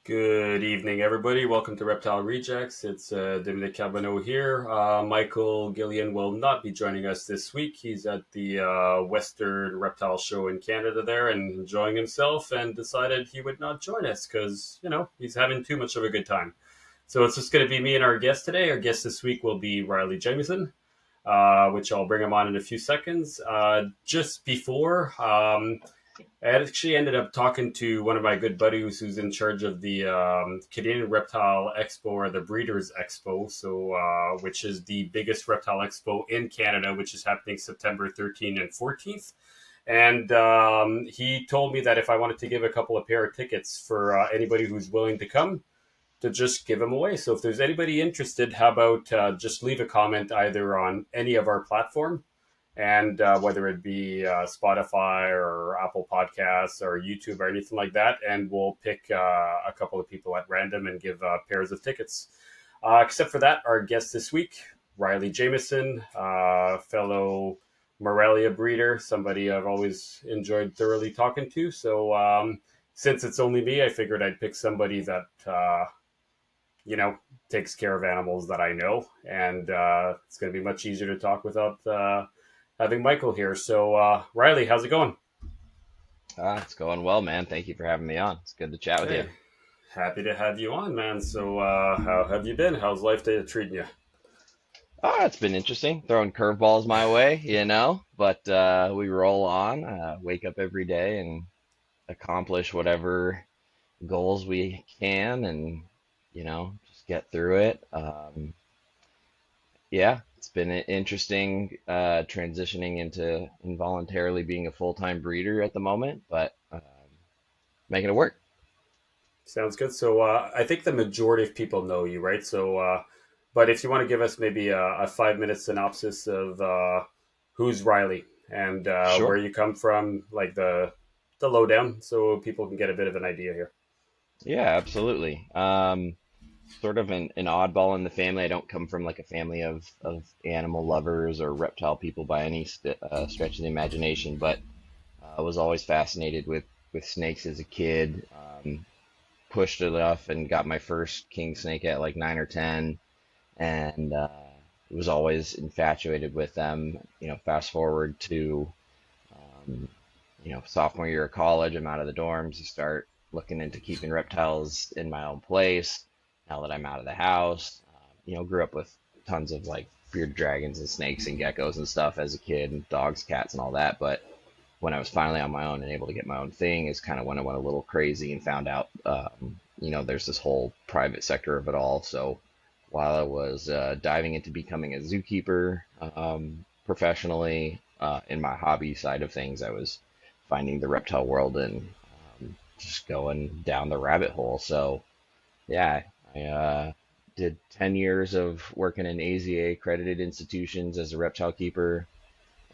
Good evening, everybody. Welcome to Reptile Rejects. It's Dominic Carbonneau here. Michael Gillian will not be joining us this week. He's at the Western Reptile Show in Canada there and enjoying himself and decided he would not join us because, he's having too much of a good time. So it's just going to be me and our guest today. Our guest this week will be Riley Jimison, which I'll bring him on in a few seconds. Just before, I actually ended up talking to one of my good buddies who's in charge of the Canadian Reptile Expo or the Breeders Expo, which is the biggest reptile expo in Canada, which is happening September 13th and 14th. And he told me that if I wanted to give a couple of pair of tickets for anybody who's willing to come, to just give them away. So if there's anybody interested, how about just leave a comment either on any of our platform and whether it be Spotify or Apple Podcasts or YouTube or anything like that, and we'll pick a couple of people at random and give pairs of tickets. Except for that, our guest this week, Riley Jimison, fellow Morelia breeder, somebody I've always enjoyed thoroughly talking to. So since it's only me, I figured I'd pick somebody that takes care of animals that I know, and it's going to be much easier to talk without having Michael here. So, Riley, how's it going? It's going well, man. Thank you for having me on. It's good to chat with you. Hey, happy to have you on, man. So, how have you been? How's life treating you? It's been interesting. Throwing curveballs my way, but we roll on, wake up every day and accomplish whatever goals we can and, just get through it. Yeah, it's been interesting transitioning into involuntarily being a full-time breeder at the moment, but making it work. Sounds good. So, I think the majority of people know you, right? So, but if you want to give us maybe a 5 minute synopsis of who's Riley and where Sure. you come from, like the lowdown, so people can get a bit of an idea here. Yeah, absolutely. Sort of an oddball in the family. I don't come from like a family of animal lovers or reptile people by any stretch of the imagination, but I was always fascinated with snakes as a kid. Pushed it off and got my first king snake at like 9 or 10, and was always infatuated with them. Fast forward to um, sophomore year of college, I'm out of the dorms. You start looking into keeping reptiles in my own place. Now that I'm out of the house, grew up with tons of like bearded dragons and snakes and geckos and stuff as a kid, and dogs, cats, and all that. But when I was finally on my own and able to get my own thing, is kind of when I went a little crazy and found out, there's this whole private sector of it all. So while I was diving into becoming a zookeeper professionally, in my hobby side of things, I was finding the reptile world and just going down the rabbit hole. So yeah, I did 10 years of working in AZA accredited institutions as a reptile keeper,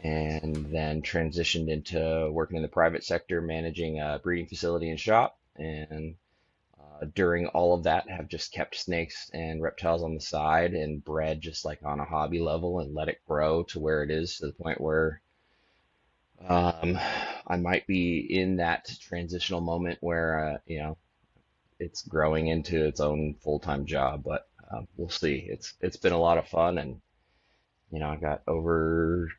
and then transitioned into working in the private sector, managing a breeding facility and shop. And during all of that, have just kept snakes and reptiles on the side and bred just like on a hobby level and let it grow to where it is, to the point where um, I might be in that transitional moment where, it's growing into its own full-time job, but we'll see. It's been a lot of fun, and I got over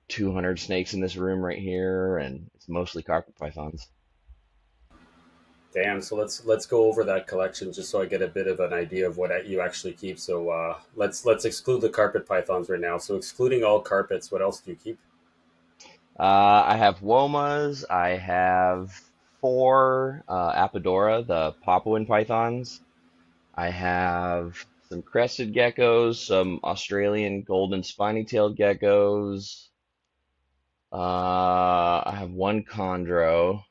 200 snakes in this room right here, and it's mostly carpet pythons. Damn. So let's go over that collection just so I get a bit of an idea of what you actually keep. So let's exclude the carpet pythons right now. So excluding all carpets, what else do you keep? I have womas. I have four Apadora, the Papuan pythons. I have some crested geckos, some Australian golden spiny-tailed geckos. I have one chondro.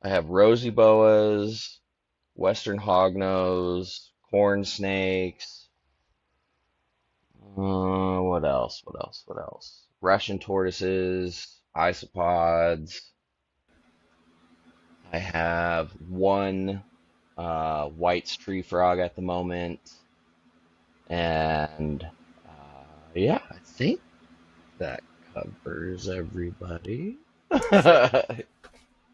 I have rosy boas, western hognose, corn snakes. What else? What else? What else? Russian tortoises, isopods. I have one White's tree frog at the moment, and yeah, I think that covers everybody.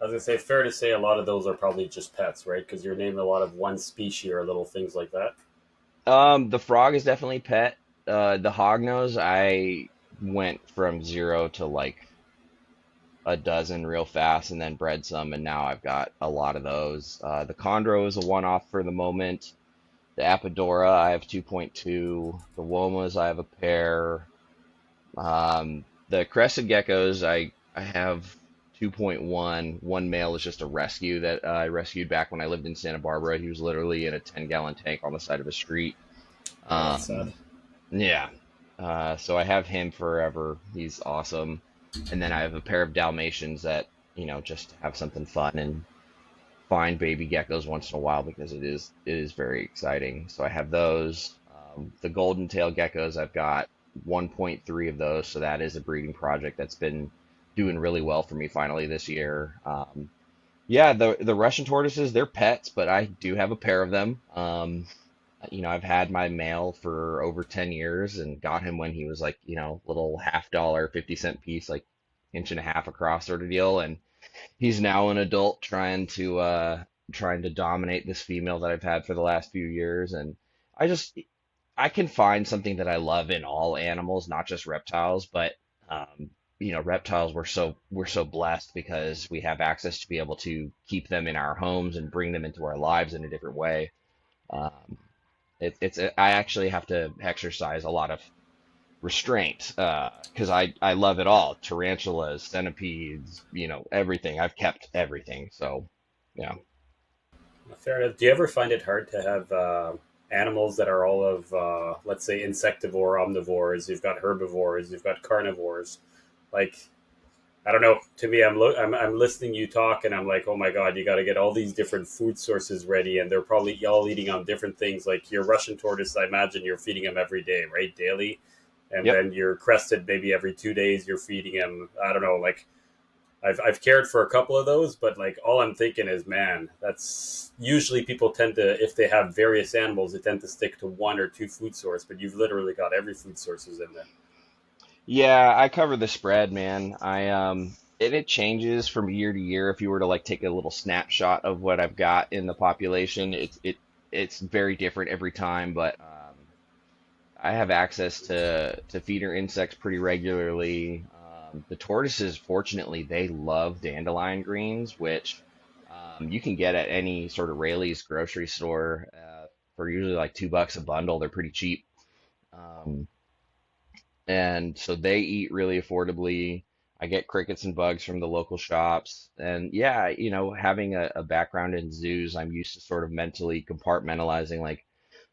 I was gonna say, fair to say, a lot of those are probably just pets, right? Because you're naming a lot of one species or little things like that. The frog is definitely pet. The hognose, I went from zero to like a dozen real fast and then bred some, and now I've got a lot of those. The chondro is a one-off for the moment. The Apadora, I have 2.2. The Womas, I have a pair. The crested geckos, I have 2.1. One male is just a rescue that I rescued back when I lived in Santa Barbara. He was literally in a 10-gallon tank on the side of a street. Oh, that's sad. Um, yeah. So I have him forever. He's awesome. And then I have a pair of Dalmatians that, just have something fun and find baby geckos once in a while because it is very exciting. So I have those. The golden tail geckos, I've got 1.3 of those, so that is a breeding project that's been doing really well for me finally this year. Yeah, the Russian tortoises, they're pets, but I do have a pair of them. I've had my male for over 10 years and got him when he was like, little half dollar, 50-cent piece, like inch and a half across sort of deal. And he's now an adult trying to dominate this female that I've had for the last few years. And I just I can find something that I love in all animals, not just reptiles, but reptiles we're so blessed because we have access to be able to keep them in our homes and bring them into our lives in a different way. Um, I actually have to exercise a lot of restraint because I love it all. Tarantulas, centipedes, everything. I've kept everything. So yeah. Fair enough. Do you ever find it hard to have animals that are all of, let's say, insectivore, omnivores? You've got herbivores, you've got carnivores. Like, I don't know. To me, I'm listening to you talk, and I'm like, oh my god, you got to get all these different food sources ready, and they're probably all eating on different things. Like your Russian tortoise, I imagine you're feeding them every day, right, daily, and Yep. then your crested, maybe every 2 days, you're feeding them. I don't know, like I've cared for a couple of those, but like all I'm thinking is, man, that's usually people tend to, if they have various animals, they tend to stick to one or two food source. But you've literally got every food sources in there. Yeah, I cover the spread, man. And it changes from year to year. If you were to like take a little snapshot of what I've got in the population, it's very different every time, but I have access to feeder insects pretty regularly. The tortoises, fortunately, they love dandelion greens, which you can get at any sort of Rayleigh's grocery store for usually like $2 a bundle. They're pretty cheap. Um, and so they eat really affordably. I get crickets and bugs from the local shops. And yeah, having a background in zoos, I'm used to sort of mentally compartmentalizing like,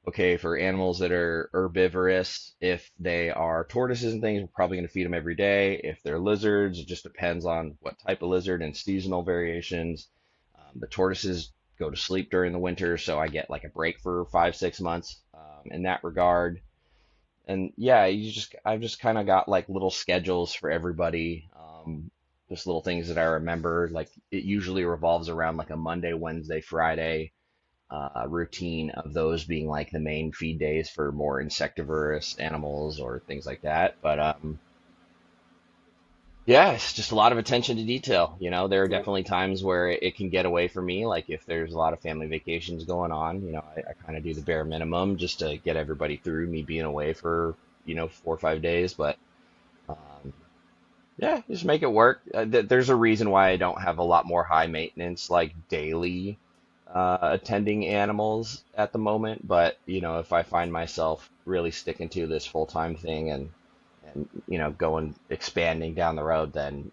okay, for animals that are herbivorous, if they are tortoises and things, we're probably going to feed them every day. If they're lizards, it just depends on what type of lizard and seasonal variations. The tortoises go to sleep during the winter, so I get like a break for 5, 6 months in that regard. And yeah, I've just kind of got like little schedules for everybody. Just little things that I remember. Like it usually revolves around like a Monday, Wednesday, Friday routine of those being like the main feed days for more insectivorous animals or things like that. But yeah, it's just a lot of attention to detail. There are Yeah. definitely times where it can get away from me. Like if there's a lot of family vacations going on, I kind of do the bare minimum just to get everybody through me being away for, 4 or 5 days. But um, yeah, just make it work. There's a reason why I don't have a lot more high maintenance, like daily attending animals at the moment. But, if I find myself really sticking to this full-time thing and going expanding down the road, then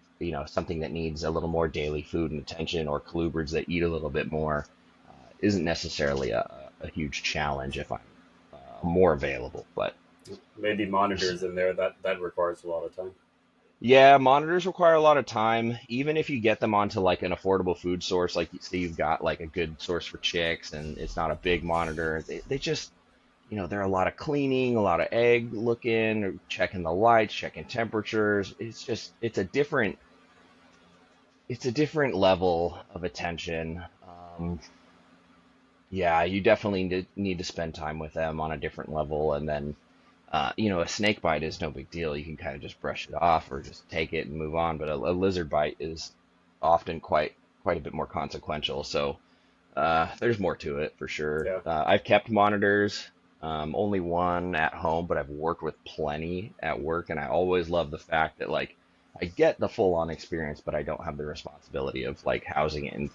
something that needs a little more daily food and attention, or colubrids that eat a little bit more, isn't necessarily a huge challenge if I'm more available. But Maybe monitors in there that requires a lot of time. yeah, monitors require a lot of time, even if you get them onto like an affordable food source, like say you've got like a good source for chicks and it's not a big monitor. They just, there are a lot of cleaning, a lot of egg looking, checking the lights, checking temperatures. It's a different level of attention. Um, yeah, you definitely need to spend time with them on a different level. And then, a snake bite is no big deal. You can kind of just brush it off or just take it and move on. But a lizard bite is often quite a bit more consequential. So there's more to it for sure. Yeah. I've kept monitors, only one at home, but I've worked with plenty at work, and I always love the fact that like I get the full on experience, but I don't have the responsibility of like housing it and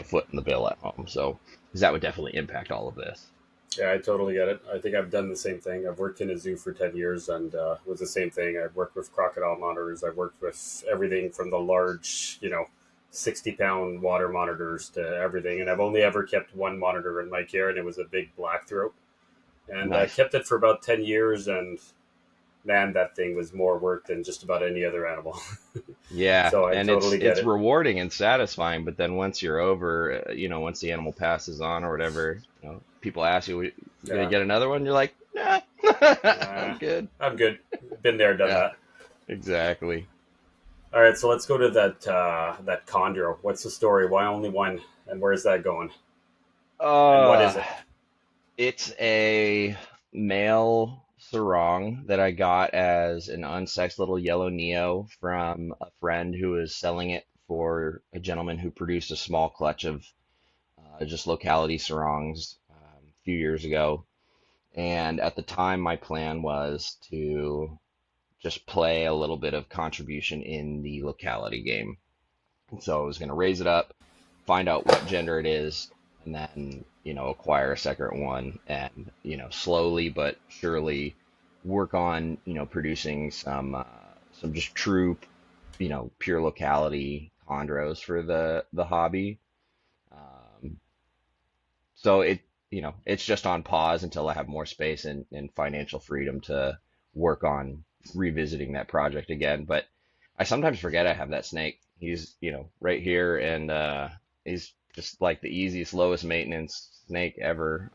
footing the bill at home. So, because that would definitely impact all of this. Yeah, I totally get it. I think I've done the same thing. I've worked in a zoo for 10 years and it was the same thing. I've worked with crocodile monitors. I've worked with everything from the large, 60-pound water monitors to everything. And I've only ever kept one monitor in my care, and it was a big black throat. And I Nice. kept it for about 10 years, and man, that thing was more work than just about any other animal. Yeah, So I and it's totally get it's it. rewarding and satisfying, but then once you're over, once the animal passes on or whatever, people ask you, "You gonna Yeah. get another one?" You're like, "Nah, Uh, I'm good." I'm good. Been there, done Yeah, that. exactly. All right, so let's go to that chondro. What's the story? Why only one? And where's that going? And what is Uh, it? it's a male sarong that I got as an unsexed little yellow Neo from a friend who was selling it for a gentleman who produced a small clutch of just locality sarongs a few years ago. And at the time, my plan was to just play a little bit of contribution in the locality game. And so I was going to raise it up, find out what gender it is, and then, acquire a second one and, slowly but surely work on, producing some just true, pure locality chondros for the hobby. Um, so it's just on pause until I have more space and financial freedom to work on revisiting that project again. But I sometimes forget I have that snake. He's, right here, and he's just like the easiest, lowest maintenance snake ever.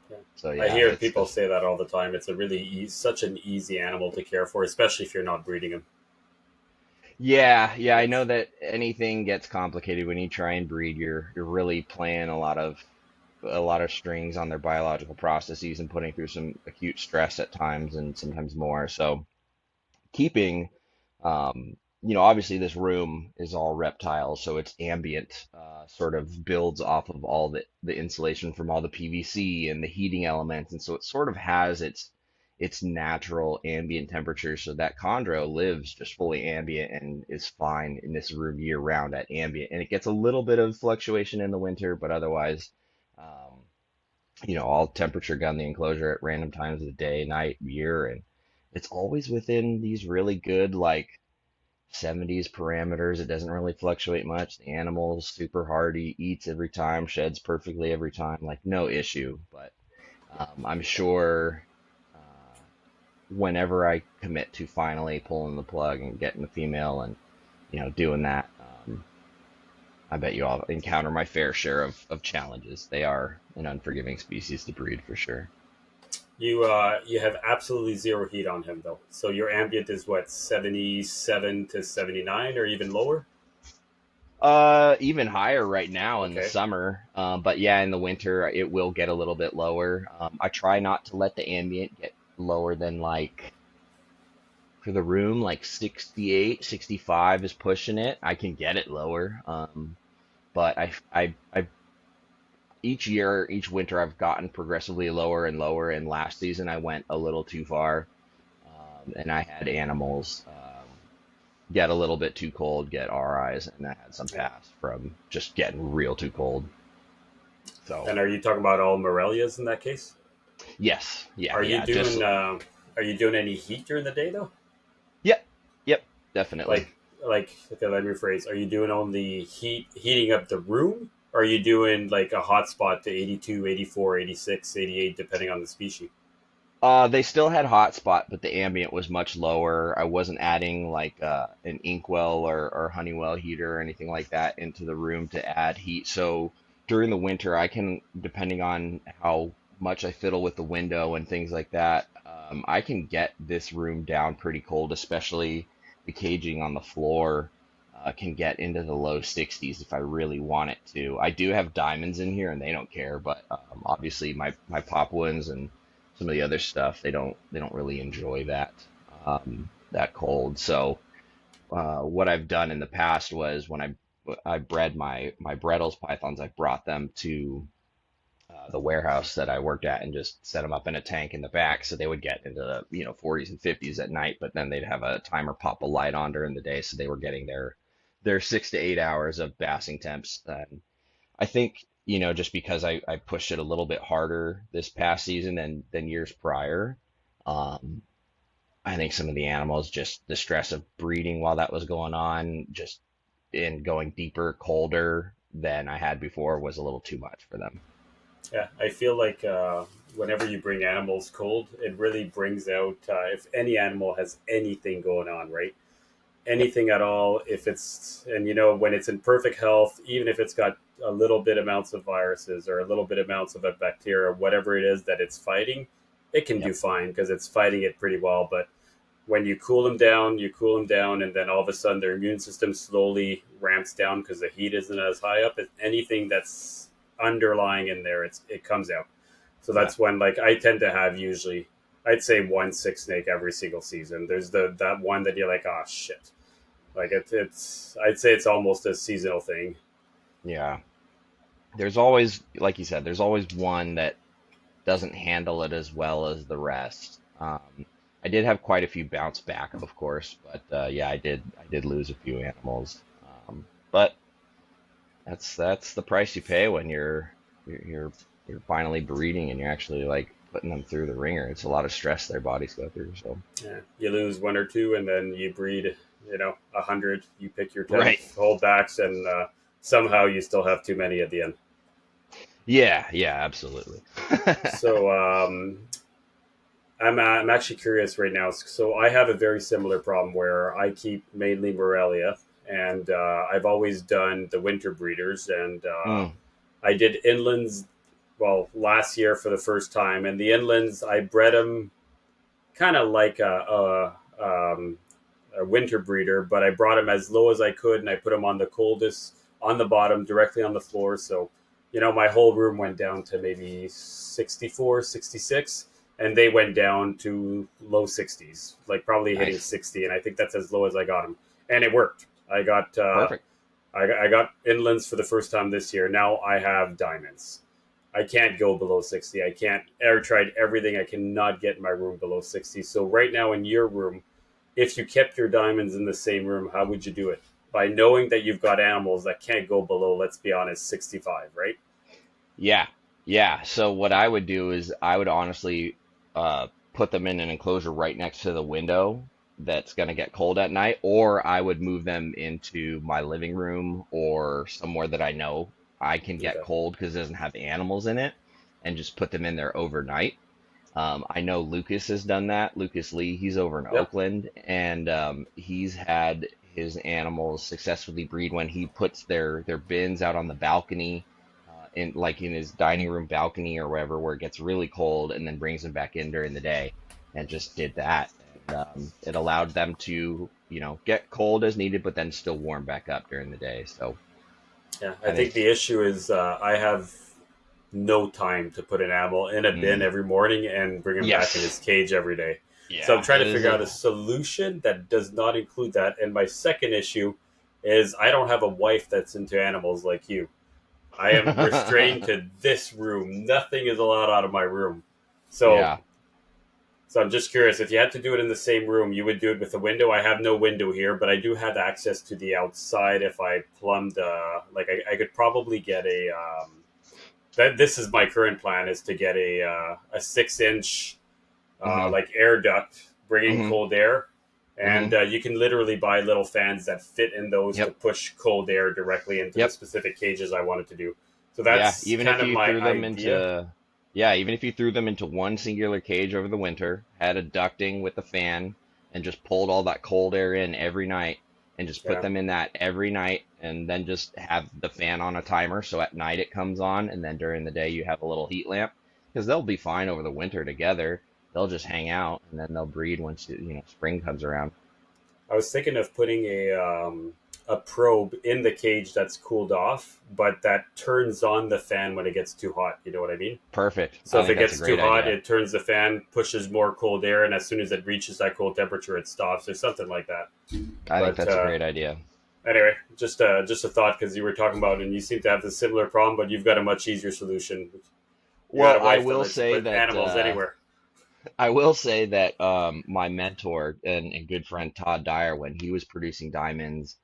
Yeah. So I yeah, hear it's people just say that all the time. It's a really such an easy animal to care for, especially if you're not breeding them. yeah. I know It's that anything gets complicated when you try and breed. You're really playing a lot of strings on their biological processes and putting through some acute stress at times and sometimes more. So keeping, obviously this room is all reptiles, so it's ambient, sort of builds off of all the insulation from all the PVC and the heating elements, and so it sort of has its natural ambient temperature. So that chondro lives just fully ambient and is fine in this room year round at ambient, and it gets a little bit of fluctuation in the winter, but otherwise. I'll temperature gun the enclosure at random times of the day, night, year, and it's always within these really good, like 70s parameters. It doesn't really fluctuate much. The animal's super hardy, eats every time, sheds perfectly every time, like no issue. But I'm sure whenever I commit to finally pulling the plug and getting the female and doing that, I bet you I'll encounter my fair share of challenges. They are an unforgiving species to breed for sure. you have absolutely zero heat on him though. So your ambient is what, 77 to 79 or even lower? Even higher right now in the Okay. summer. But yeah, in the winter it will get a little bit lower. I try not to let the ambient get lower than like for the room, like 68, 65 is pushing it. I can get it lower. But each year, each winter, I've gotten progressively lower and lower. And last season, I went a little too far, and I had animals get a little bit too cold, get RIs, and I had some Yeah. pass from just getting real too cold. So And are you talking about all Morelias in that case? yes, Are you yeah, just doing are you doing any heat during the day though? yep, yep, definitely. Okay, let me rephrase. Are you doing only heating up the room? Or are you doing like a hotspot to 82, 84, 86, 88, depending on the species? They still had hotspot, but the ambient was much lower. I wasn't adding like an inkwell or Honeywell heater or anything like that into the room to add heat. So during the winter, I can, depending on how much I fiddle with the window and things like that, I can get this room down pretty cold, especially the caging on the floor. Can get into the low 60s if I really want it to. I do have diamonds in here and they don't care, but obviously my Papuans and some of the other stuff they don't really enjoy that cold. So what I've done in the past was when I I bred my Brettles pythons. I brought them to the warehouse that I worked at and just set them up in a tank in the back, so they would get into the 40s and 50s at night, but then they'd have a timer pop a light on during the day, so they were getting their 6 to 8 hours of bassing temps. And I think just because I pushed it a little bit harder this past season than years prior. Um, I think some of the animals, just the stress of breeding while that was going on, just in going deeper, colder than I had before, was a little too much for them. Yeah, I feel like whenever you bring animals cold, it really brings out if any animal has anything going on, right? Yep. Anything at all. If it's, and when it's in perfect health, even if it's got a little bit amounts of viruses or a little bit amounts of a bacteria, whatever it is that it's fighting, it can do Yep. fine because it's fighting it pretty well. But when you cool them down, and then all of a sudden their immune system slowly ramps down because the heat isn't as high up. If anything that's underlying in there, it comes out. So Yeah. that's when, like, I tend to have usually, I'd say one sick snake every single season. There's that one that you're like, oh shit, like it's I'd say it's almost a seasonal thing. Yeah. There's always, like you said, there's always one that doesn't handle it as well as the rest. I did have quite a few bounce back, of course, but yeah, I did lose a few animals. But that's the price you pay when you're finally breeding and you're actually like putting them through the ringer. It's a lot of stress their bodies go through. So Yeah, you lose one or two, and then you breed, 100. You pick your 10 right. holdbacks, and somehow you still have too many at the end. Yeah, yeah, absolutely. So I'm actually curious right now. So I have a very similar problem where I keep mainly Morelia, and I've always done the winter breeders, and Mm, I did inlands. Well, last year for the first time, and the inlands I bred them kind of like a winter breeder, but I brought them as low as I could, and I put them on the coldest, on the bottom, directly on the floor. So, my whole room went down to maybe 64, 66, and they went down to low 60s, like probably hitting nice. 60. And I think that's as low as I got them. And it worked. Perfect. I got inlands for the first time this year. Now I have diamonds. I can't go below 60. I can't. I tried everything. I cannot get my room below 60. So right now in your room, if you kept your diamonds in the same room, how would you do it? By knowing that you've got animals that can't go below, let's be honest, 65, right? Yeah, yeah. So what I would do is I would honestly put them in an enclosure right next to the window that's going to get cold at night, or I would move them into my living room or somewhere that I know I can get Okay. cold because it doesn't have animals in it, and just put them in there overnight. I know Lucas has done that. Lucas Lee, he's over in Yep. Oakland, and he's had his animals successfully breed when he puts their bins out on the balcony, in his dining room balcony or wherever, where it gets really cold, and then brings them back in during the day, and just did that. And it allowed them to get cold as needed, but then still warm back up during the day. So Yeah. I I think think, the issue is I have no time to put an animal in a bin mm, every morning and bring him back in yes, his cage every day. So I'm yeah, trying it to is figure a out a solution that does not include that. And my second issue is I don't have a wife that's into animals like you. I am restrained to this room. Nothing is allowed out of my room. So yeah. so I'm just curious, if you had to do it in the same room, you would do it with a window. I have no window here, but I do have access to the outside if I plumbed like I could probably get a that this is my current plan is to get a 6 inch Hmm. like air duct bringing Hmm. cold air, Hmm. and you can literally buy little fans that fit in those to Yep. push cold air directly into the Yep. specific cages I wanted to do. So Yeah. that's Even kind if of you my threw them idea. into, yeah, even if you threw them into one singular cage over the winter, had a ducting with a fan, and just pulled all that cold air in every night, and just put Yeah. them in that every night, and then just have the fan on a timer, so at night it comes on, and then during the day you have a little heat lamp, because they'll be fine over the winter together. They'll just hang out, and then they'll breed once spring comes around. I was thinking of putting a probe in the cage that's cooled off, but that turns on the fan when it gets too hot. You know what I mean? Perfect. So I if think it that's a gets too great hot, idea. it turns the fan, pushes more cold air, and as soon as it reaches that cold temperature, it stops or something like that. I think But that's a great idea. Anyway, just a thought because you were talking about, and you seem to have the similar problem, but you've got a much easier solution. You got Well, a wife that lets you put animals anywhere. I will say that my mentor and good friend Todd Dyer, when he was producing diamonds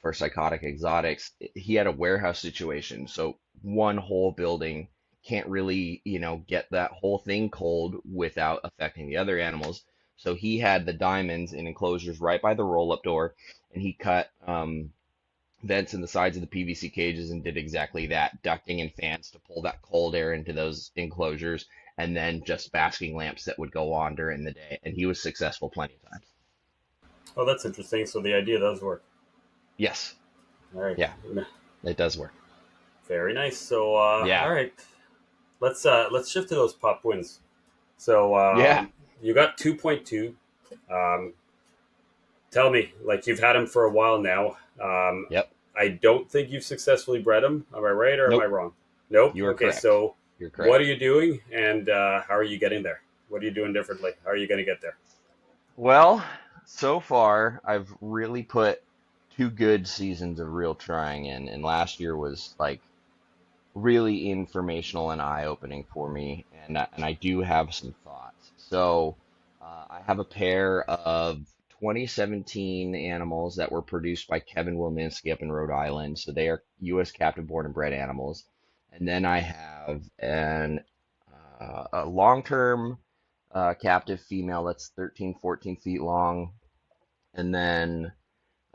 for Psychotic Exotics, he had a warehouse situation. So one whole building can't really, get that whole thing cold without affecting the other animals. So he had the diamonds in enclosures right by the roll-up door, and he cut vents in the sides of the PVC cages and did exactly that, ducting and fans to pull that cold air into those enclosures, and then just basking lamps that would go on during the day. And he was successful plenty of times. Oh, that's interesting. So the idea does work. Yes, All right, yeah, it does work. very nice. So Yeah, all right, let's shift to those pop wins. So yeah, you got 2.2. Um, Tell me, like you've had him for a while now. yep. I don't think you've successfully bred him. Am I right or am I Nope, wrong? Nope. you are Okay, correct. so You're what correct. are you doing, and how are you getting there? What are you doing differently? How are you going to get there? Well, so far, I've really put 2 good seasons of real trying in, and last year was like really informational and eye-opening for me, and I do have some thoughts. So, I have a pair of 2017 animals that were produced by Kevin Wilminski up in Rhode Island. So they are U.S. captive born and bred animals. And then I have a long-term captive female that's 13, 14 feet long, and then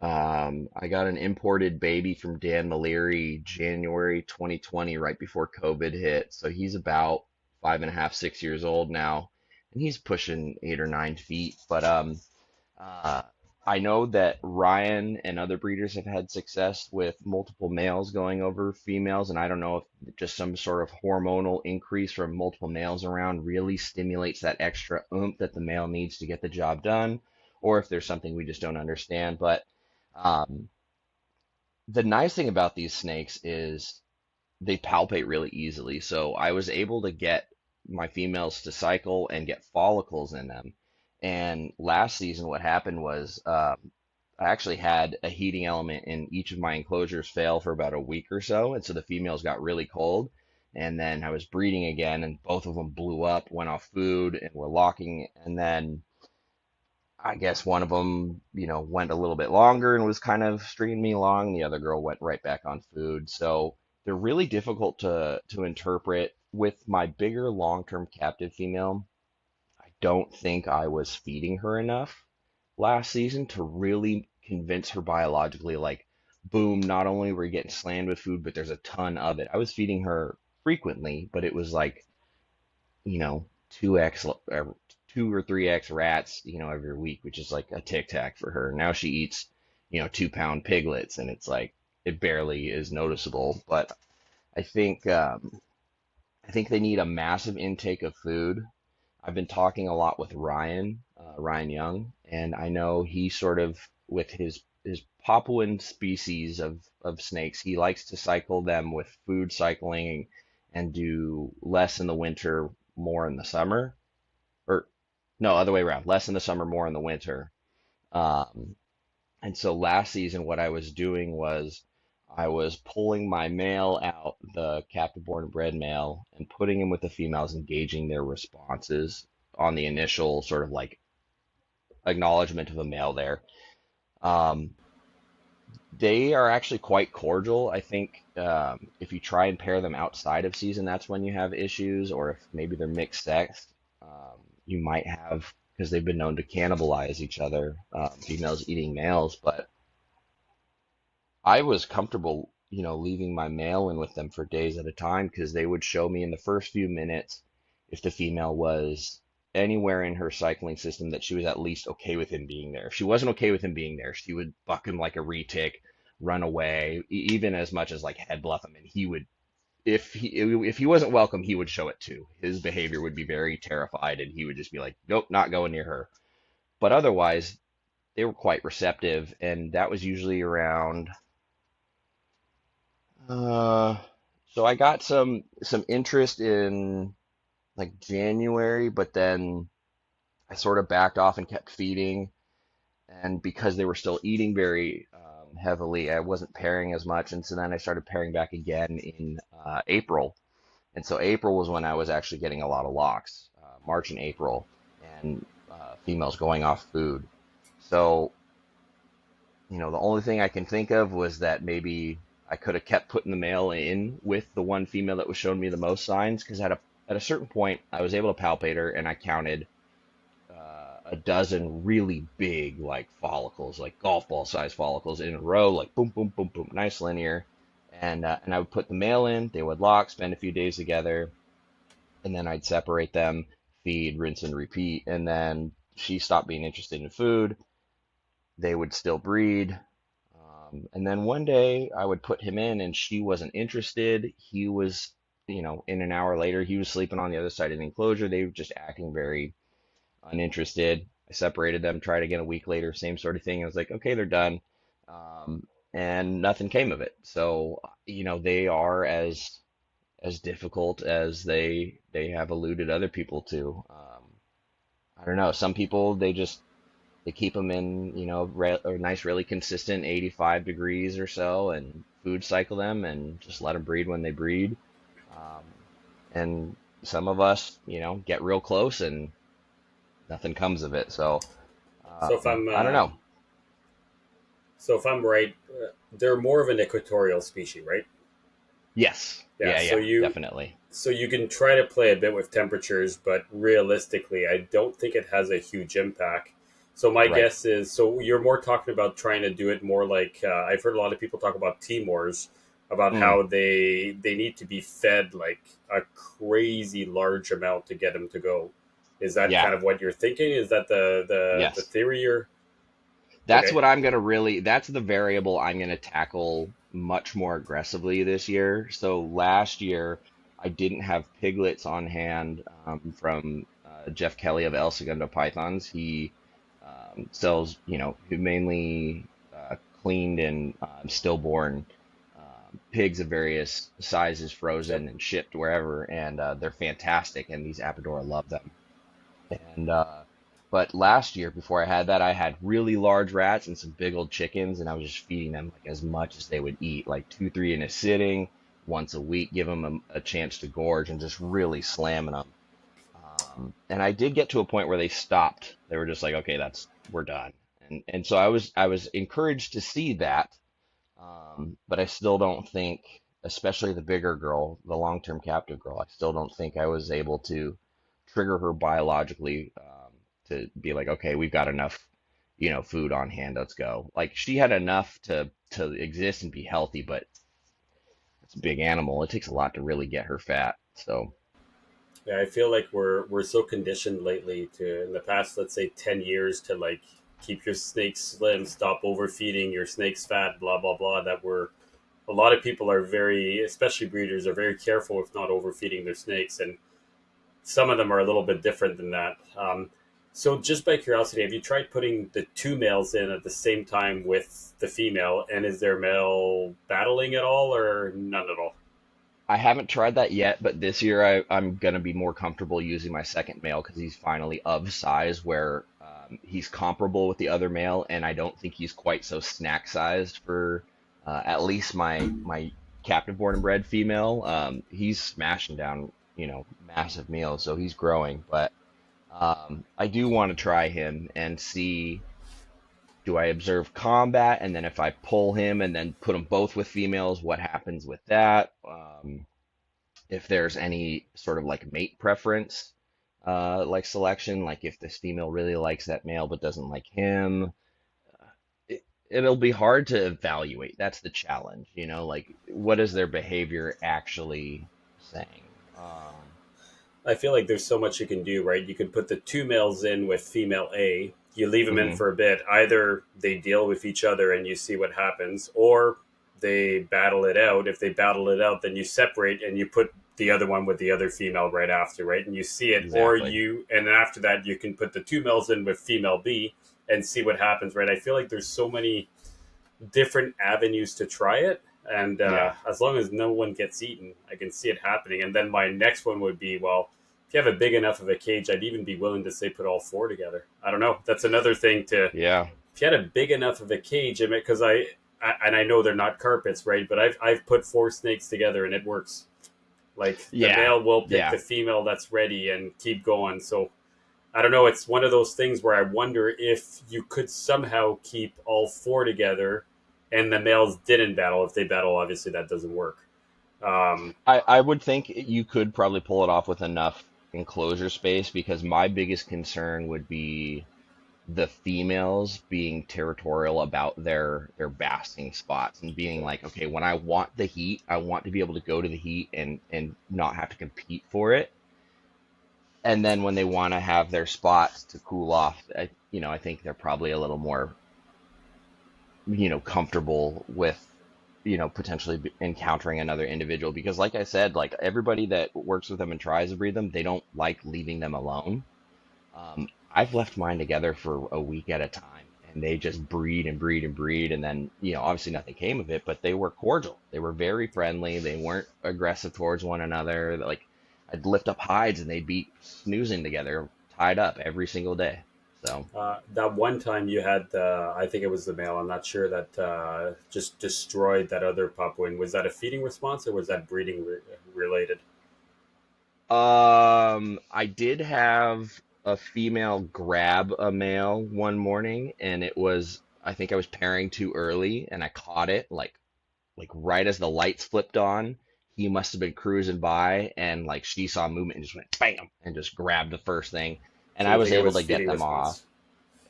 I got an imported baby from Dan Maleri January 2020, right before COVID hit. So he's about 5.5, 6 years old now, and he's pushing 8 or 9 feet. But uh, I know that Ryan and other breeders have had success with multiple males going over females, and I don't know if just some sort of hormonal increase from multiple males around really stimulates that extra oomph that the male needs to get the job done, or if there's something we just don't understand. But um, the nice thing about these snakes is they palpate really easily. So I was able to get my females to cycle and get follicles in them. And last season, what happened was I actually had a heating element in each of my enclosures fail for about a week or so. And so the females got really cold. And then I was breeding again, and both of them blew up, went off food, and were locking. And then I guess one of them, went a little bit longer and was kind of stringing me along. The other girl went right back on food. So they're really difficult to interpret. With my bigger long-term captive female, I don't think I was feeding her enough last season to really convince her biologically, like, boom, not only were you getting slammed with food, but there's a ton of it. I was feeding her frequently, but it was like, 2x, 2 or 3x rats, every week, which is like a tic tac for her. Now she eats, 2 pound piglets, and it's like it barely is noticeable. But I think I think they need a massive intake of food. I've been talking a lot with Ryan Young, and I know he sort of with his Papuan species of snakes, he likes to cycle them with food cycling and do less in the winter, more in the summer. Or no, other way around, less in the summer, more in the winter. Um, and so last season, what I was doing was I was pulling my male out, the captive born and bred male, and putting him with the females, engaging their responses on the initial sort of like acknowledgement of a male there. Um, they are actually quite cordial. I think if you try and pair them outside of season, that's when you have issues, or if maybe they're mixed sex, you might have because they've been known to cannibalize each other, females eating males. But I was comfortable, leaving my male in with them for days at a time because they would show me in the first few minutes if the female was anywhere in her cycling system that she was at least okay with him being there. If she wasn't okay with him being there, she would buck him like a retic, run away, even as much as like head bluff him, and he would. If he wasn't welcome, he would show it too. His behavior would be very terrified, and he would just be like, "Nope, not going near her." But otherwise, they were quite receptive, and that was usually around Uh, so I got some interest in like January, but then I sort of backed off and kept feeding. And because they were still eating very heavily. I wasn't pairing as much, and so then I started pairing back again in April. And so April was when I was actually getting a lot of locks, March and April, and females going off food. So, the only thing I can think of was that maybe I could have kept putting the male in with the one female that was showing me the most signs, because at a certain point I was able to palpate her and I counted a dozen really big like follicles, like golf ball size follicles in a row, like boom, boom, boom, boom, nice linear. And I would put the male in, they would lock, spend a few days together, and then I'd separate them, feed, rinse and repeat. And then she stopped being interested in food. They would still breed. And then one day I would put him in and she wasn't interested. He was, in an hour later, he was sleeping on the other side of the enclosure. They were just acting very uninterested. I separated them, tried again a week later, same sort of thing. I was like, okay, they're done. And nothing came of it. So, they are as difficult as they have alluded other people to. I don't know. Some people they keep them in a nice, really consistent 85 degrees or so, and food cycle them and just let them breed when they breed. Um, and some of us, get real close and nothing comes of it. So So if I'm I don't know. right, they're more of an equatorial species, right? Yes. Yeah. Yeah. Yeah. Definitely. So you can try to play a bit with temperatures, but realistically, I don't think it has a huge impact. So my Right. guess is, so you're more talking about trying to do it more like I've heard a lot of people talk about Timors, about Mm, how they need to be fed like a crazy large amount to get them to go. Is that yeah. kind of what you're thinking? Is that the Yes. theory you're That's okay? what that's the variable I'm going to tackle much more aggressively this year. So last year, I didn't have piglets on hand from Jeff Kelly of El Segundo Pythons. He sells, humanely cleaned and stillborn pigs of various sizes, Yep. frozen and shipped wherever, and they're fantastic. And these Apadora love them. And but last year, before I had that, I had really large rats and some big old chickens, and I was just feeding them like as much as they would eat, like two, three in a sitting, once a week, give them a chance to gorge, and just really slamming them. And I did get to a point where they stopped. They were just like, okay, we're done. And so I was encouraged to see that, but I still don't think, especially the bigger girl, the long-term captive girl, I still don't think I was able to trigger her biologically to be like, okay, we've got enough, food on hand. Let's go. Like she had enough to exist and be healthy, but it's a big animal. It takes a lot to really get her fat. So Yeah, I feel like we're so conditioned lately to in the past, let's say 10 years, to like keep your snakes slim, stop overfeeding your snakes fat, blah blah blah. That we're a lot of people are very, especially breeders, are very careful with not overfeeding their snakes, and some of them are a little bit different than that. So, just by curiosity, have you tried putting the two males in at the same time with the female? And is their male battling at all, or none at all? I haven't tried that yet, but this year I'm gonna be more comfortable using my second male because he's finally of size where he's comparable with the other male, and I don't think he's quite so snack sized for at least my captive born and bred female. He's smashing down, massive meals, so he's growing. But I do want to try him and see, do I observe combat, and then if I pull him and then put them both with females, what happens with that? If there's any sort of like mate preference, like selection, like if this female really likes that male but doesn't like him, it'll be hard to evaluate. That's the challenge, like what is their behavior actually saying? I feel like there's so much you can do, right? You could put the two males in with female A. You leave them in Mhm, for a bit. Either they deal with each other and you see what happens, or they battle it out. If they battle it out, then you separate and you put the other one with the other female right after, right? And you see it, exactly. and then after that, you can put the two males in with female B and see what happens, right? I feel like there's so many different avenues to try it. And Yeah. as long as no one gets eaten, I can see it happening. And then my next one would be, well, if you have a big enough of a cage, I'd even be willing to say put all four together. I don't know. That's another thing to, Yeah. if you had a big enough of a cage, because and I know they're not carpets, right? But I've put four snakes together and it works. Like the Yeah, male will pick yeah. the female that's ready and keep going. So I don't know. It's one of those things where I wonder if you could somehow keep all four together, and the males didn't battle. If they battle, obviously that doesn't work. Um, I would think you could probably pull it off with enough enclosure space because my biggest concern would be the females being territorial about their basking spots and being like, okay, when I want the heat, I want to be able to go to the heat and not have to compete for it. And then when they want to have their spots to cool off, I think they're probably a little more, comfortable with, potentially encountering another individual because like I said, like everybody that works with them and tries to breed them, they don't like leaving them alone. I've left mine together for a week at a time, and they just breed and breed and breed. And then, obviously nothing came of it, but they were cordial. They were very friendly. They weren't aggressive towards one another. Like I'd lift up hides and they'd be snoozing together, tied up every single day. So, that one time you had, I think it was the male. I'm not sure that just destroyed that other pup. Win. Was that a feeding response or was that breeding related? I did have a female grab a male one morning, and I think I was pairing too early, and I caught it like right as the lights flipped on. He must have been cruising by and like she saw movement and just went bam and just grabbed the first thing. And So I you was think it able was to get feeding them off. response?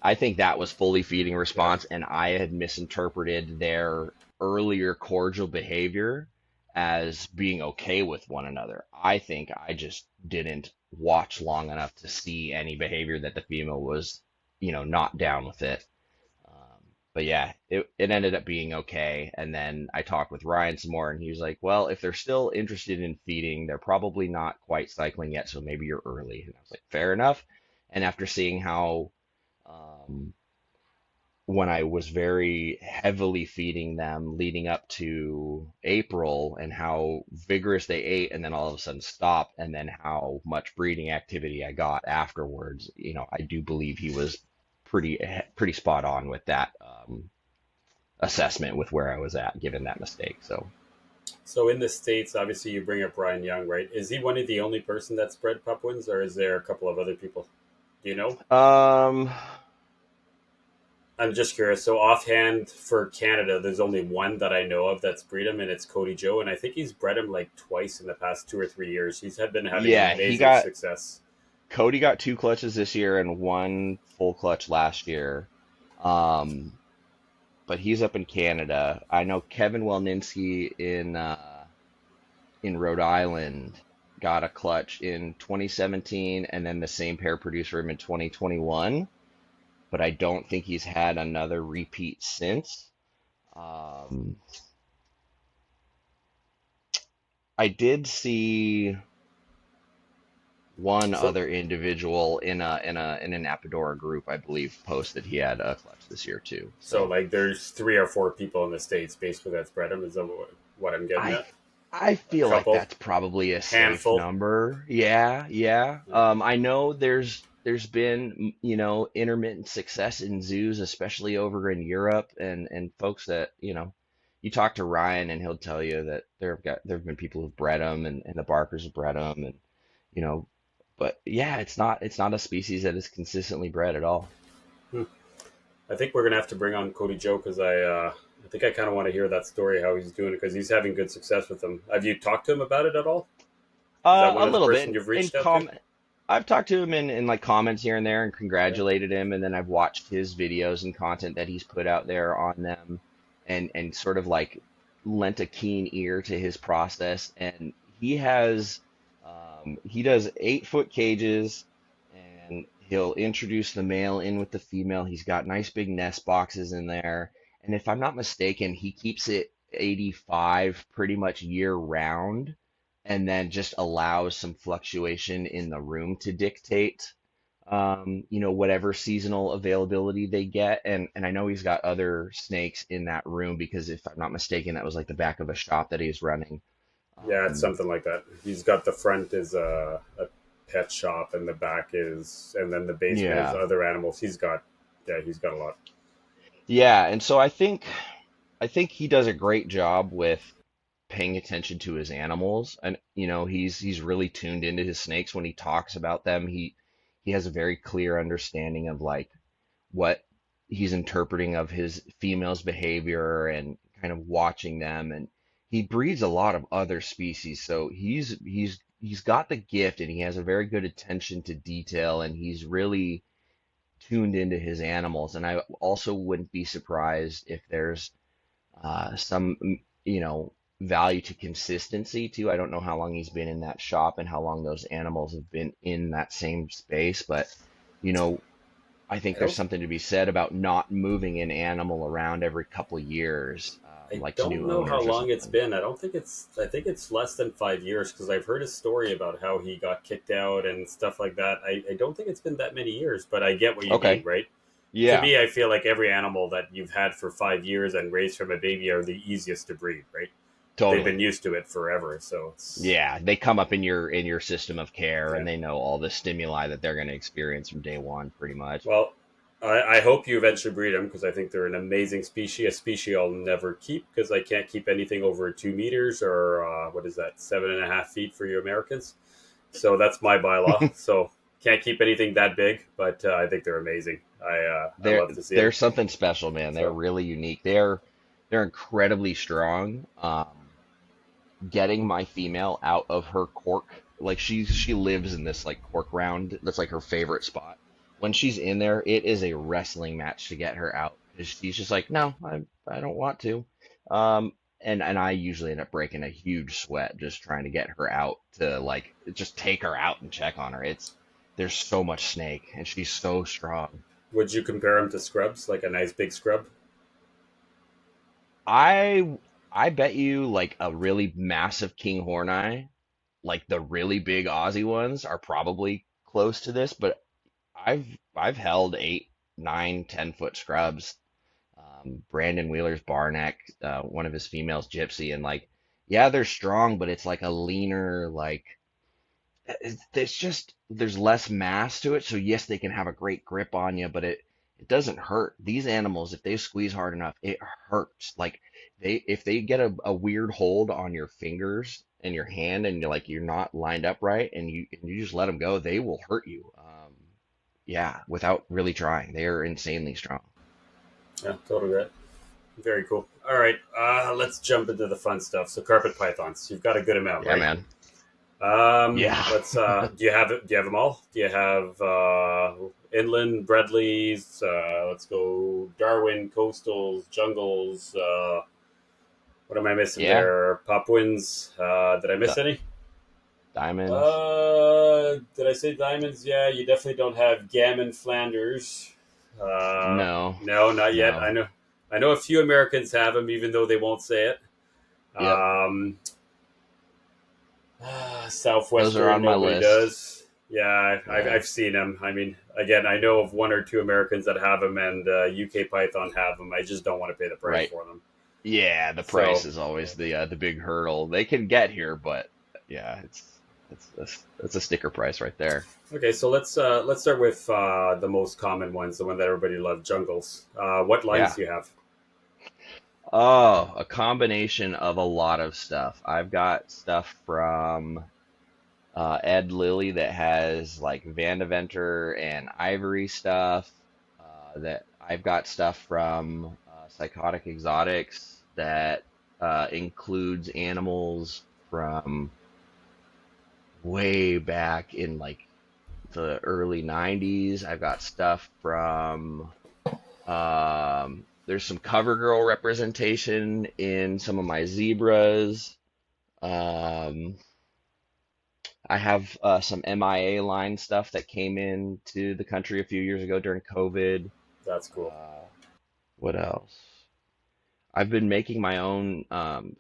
I think that was fully feeding Yeah. response, and I had misinterpreted their earlier cordial behavior as being okay with one another. I think I just didn't watch long enough to see any behavior that the female was, not down with it. But yeah, it ended up being okay. And then I talked with Ryan some more, and he was like, well, if they're still interested in feeding, they're probably not quite cycling yet, so maybe you're early. And I was like, fair enough. And after seeing how um, when I was very heavily feeding them leading up to April and how vigorous they ate and then all of a sudden stopped and then how much breeding activity I got afterwards, I do believe he was pretty spot on with that assessment with where I was at given that mistake. So, So in the states, obviously you bring up Brian Young, right? Is he one of the only person that's bred pup wins, or is there a couple of other people? Do you know? um, I'm just curious. So offhand for Canada, there's only one that I know of that's bred him, and it's Cody Joe, and I think he's bred him like twice in the past 2 or 3 years. He's had been having yeah, amazing success. Cody got two clutches this year and one full clutch last year. Um, but he's up in Canada. I know Kevin Welninski in Rhode Island got a clutch in 2017, and then the same pair produced for him in 2021. But I don't think he's had another repeat since. Um, I did see one So other individual in an Apadora group, I believe, posted he had a clutch this year too. so So like there's 3 or 4 people in the states basically that's bred him. Is that what I'm getting I at? I A feel like couple, that's probably a safe handful. number. Yeah, yeah. Yeah. I know there's been, intermittent success in zoos, especially over in Europe, and folks that, you talk to Ryan and he'll tell you that there've been people who've bred them and the Barkers have bred them and you know, but yeah, it's not a species that is consistently bred at all. Hmm. I think we're gonna have to bring on Cody Joe because I think I kind of want to hear that story how he's doing it because he's having good success with them. Have you talked to him about it at all? Is that one A of the little person bit you've in reached out to? com I've talked to him in like comments here and there and Yeah. congratulated him, and then I've watched his videos and content that he's put out there on them, and sort of like lent a keen ear to his process. And he does 8 foot cages, and he'll introduce the male in with the female. He's got nice big nest boxes in there, and if I'm not mistaken, he keeps it 85 pretty much year round and then just allows some fluctuation in the room to dictate whatever seasonal availability they get. And I know he's got other snakes in that room because if I'm not mistaken, that was like the back of a shop that he's running. Yeah, it's Um, something like that. He's got the front is a pet shop, and the back is, and then the basement is yeah. other animals. Yeah, he's got a lot. Yeah, and so I think. I think he does a great job with paying attention to his animals, and he's really tuned into his snakes when he talks about them. He has a very clear understanding of like what he's interpreting of his female's behavior and kind of watching them, and he breeds a lot of other species, so he's got the gift, and he has a very good attention to detail, and he's really tuned into his animals. And I also wouldn't be surprised if there's some value to consistency too. I don't know how long he's been in that shop and how long those animals have been in that same space, but you know I think I there's don't something to be said about not moving an animal around every couple years, I like to don't new know how owners or long it's something. been. I think it's less than 5 years because I've heard a story about how he got kicked out and stuff like that. I don't think it's been that many years, but I get what you mean, Okay. right? To Yeah, me, I feel like every animal that you've had for 5 years and raised from a baby are the easiest to breed, right? They've totally. been used to it forever, so it's Yeah, they come up in your system of care, yeah. and they know all the stimuli that they're going to experience from day one, pretty much. Well, I hope you eventually breed them because I think they're an amazing species. A species I'll never keep because I can't keep anything over 2 meters or what is that, 7.5 feet for you Americans. So that's my bylaw. So can't keep anything that big, but I think they're amazing. I They're love to see them. they're something special, man. They're So really unique. They're incredibly strong. Getting my female out of her cork, like she lives in this like cork round. That's like her favorite spot. When she's in there, it is a wrestling match to get her out because she's just like, no, I don't want to. And I usually end up breaking a huge sweat just trying to get her out to like just take her out and check on her. There's so much snake and she's so strong. would you compare them to scrubs, like a nice big scrub? I bet you like a really massive king horneye, like the really big Aussie ones, are probably close to this, but I've held 8, 9, 10 foot scrubs. Brandon Wheeler's Barneck, one of his females, Gypsy, and like, yeah, they're strong, but it's like a leaner, like it's just there's less mass to it. So yes, they can have a great grip on you, but it doesn't hurt. These animals, if they squeeze hard enough, it hurts. Like if they get a weird hold on your fingers and your hand, and you're not lined up right, and you just let them go, they will hurt you. Yeah, without really trying. They are insanely strong. Yeah, totally right. Very cool. All right, let's jump into the fun stuff. So carpet pythons, you've got a good amount, Yeah, right? man. Let's. Yeah. Do you have them all? Do you have inland Bradleys? Let's go Darwin coastals, jungles. What am I missing Yeah. there? Papuans. Did I D miss any? diamonds. Did I say diamonds? Yeah, you definitely don't have gammon Flanders. No. No, not yet. No. I know a few Americans have them, even though they won't say it. Yep. Um, Those are Southwestern, on my nobody list. does. Yeah, Yeah. I've seen them. I mean, again, I know of one or two Americans that have them, and UK Python have them. I just don't want to pay the price Right. for them. Yeah, the price So, is always the big hurdle. They can get here, but yeah, it's a sticker price right there. okay, so let's start with the most common ones, the one that everybody loves, jungles. What lines Yeah. do you have? Oh, a combination of a lot of stuff. I've got stuff from Ed Lilly that has like Vandeventer and Ivory stuff. That I've got stuff from Psychotic Exotics that includes animals from way back in like the early 90s. I've got stuff from there's some cover girl representation in some of my zebras. Um, I have some MIA line stuff that came in to the country a few years ago during COVID. That's cool. Uh, what else? I've been making my own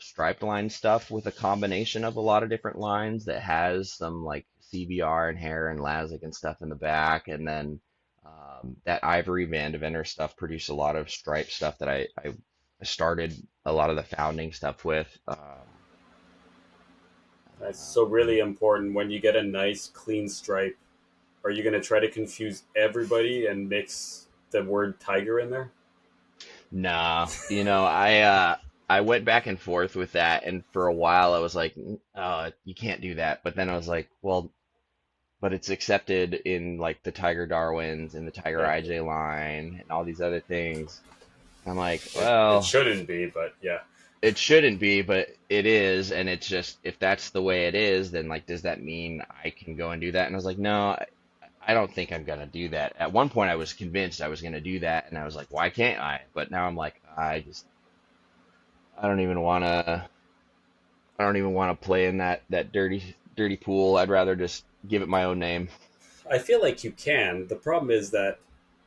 striped line stuff with a combination of a lot of different lines that has some like CBR and hair and Lazic and stuff in the back, and then that Ivory Van Deventer stuff produced a lot of stripe stuff that I started a lot of the founding stuff with. That's so really important when you get a nice clean stripe. Are you going to try to confuse everybody and mix the word tiger in there? Nah, I went back and forth with that, and for a while I was like, you can't do that." But then I was like, well, but it's accepted in like the Tiger Darwins and the Tiger Yeah, IJ line and all these other things. I'm like, it well, shouldn't be, but yeah. it shouldn't be, but it is, and it's just if that's the way it is, then like, does that mean I can go and do that? And I was like, no, I don't think I'm gonna do that. At one point, I was convinced I was gonna do that, and I was like, why can't I? But now I'm like, I don't even wanna, I don't even want to play in that dirty pool. I'd rather just give it my own name. I feel like you can. The problem is that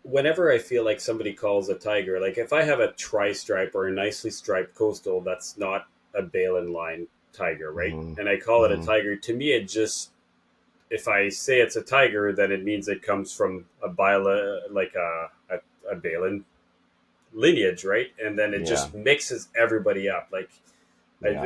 whenever I feel like somebody calls a tiger, like if I have a tri stripe or a nicely striped coastal that's not a Balin line tiger, right? Hmm. And I call it a Hmm. tiger, to me, it just, if I say it's a tiger, then it means it comes from a Bila, like a Balin lineage, right? And then it Yeah, just mixes everybody up. Like, yeah,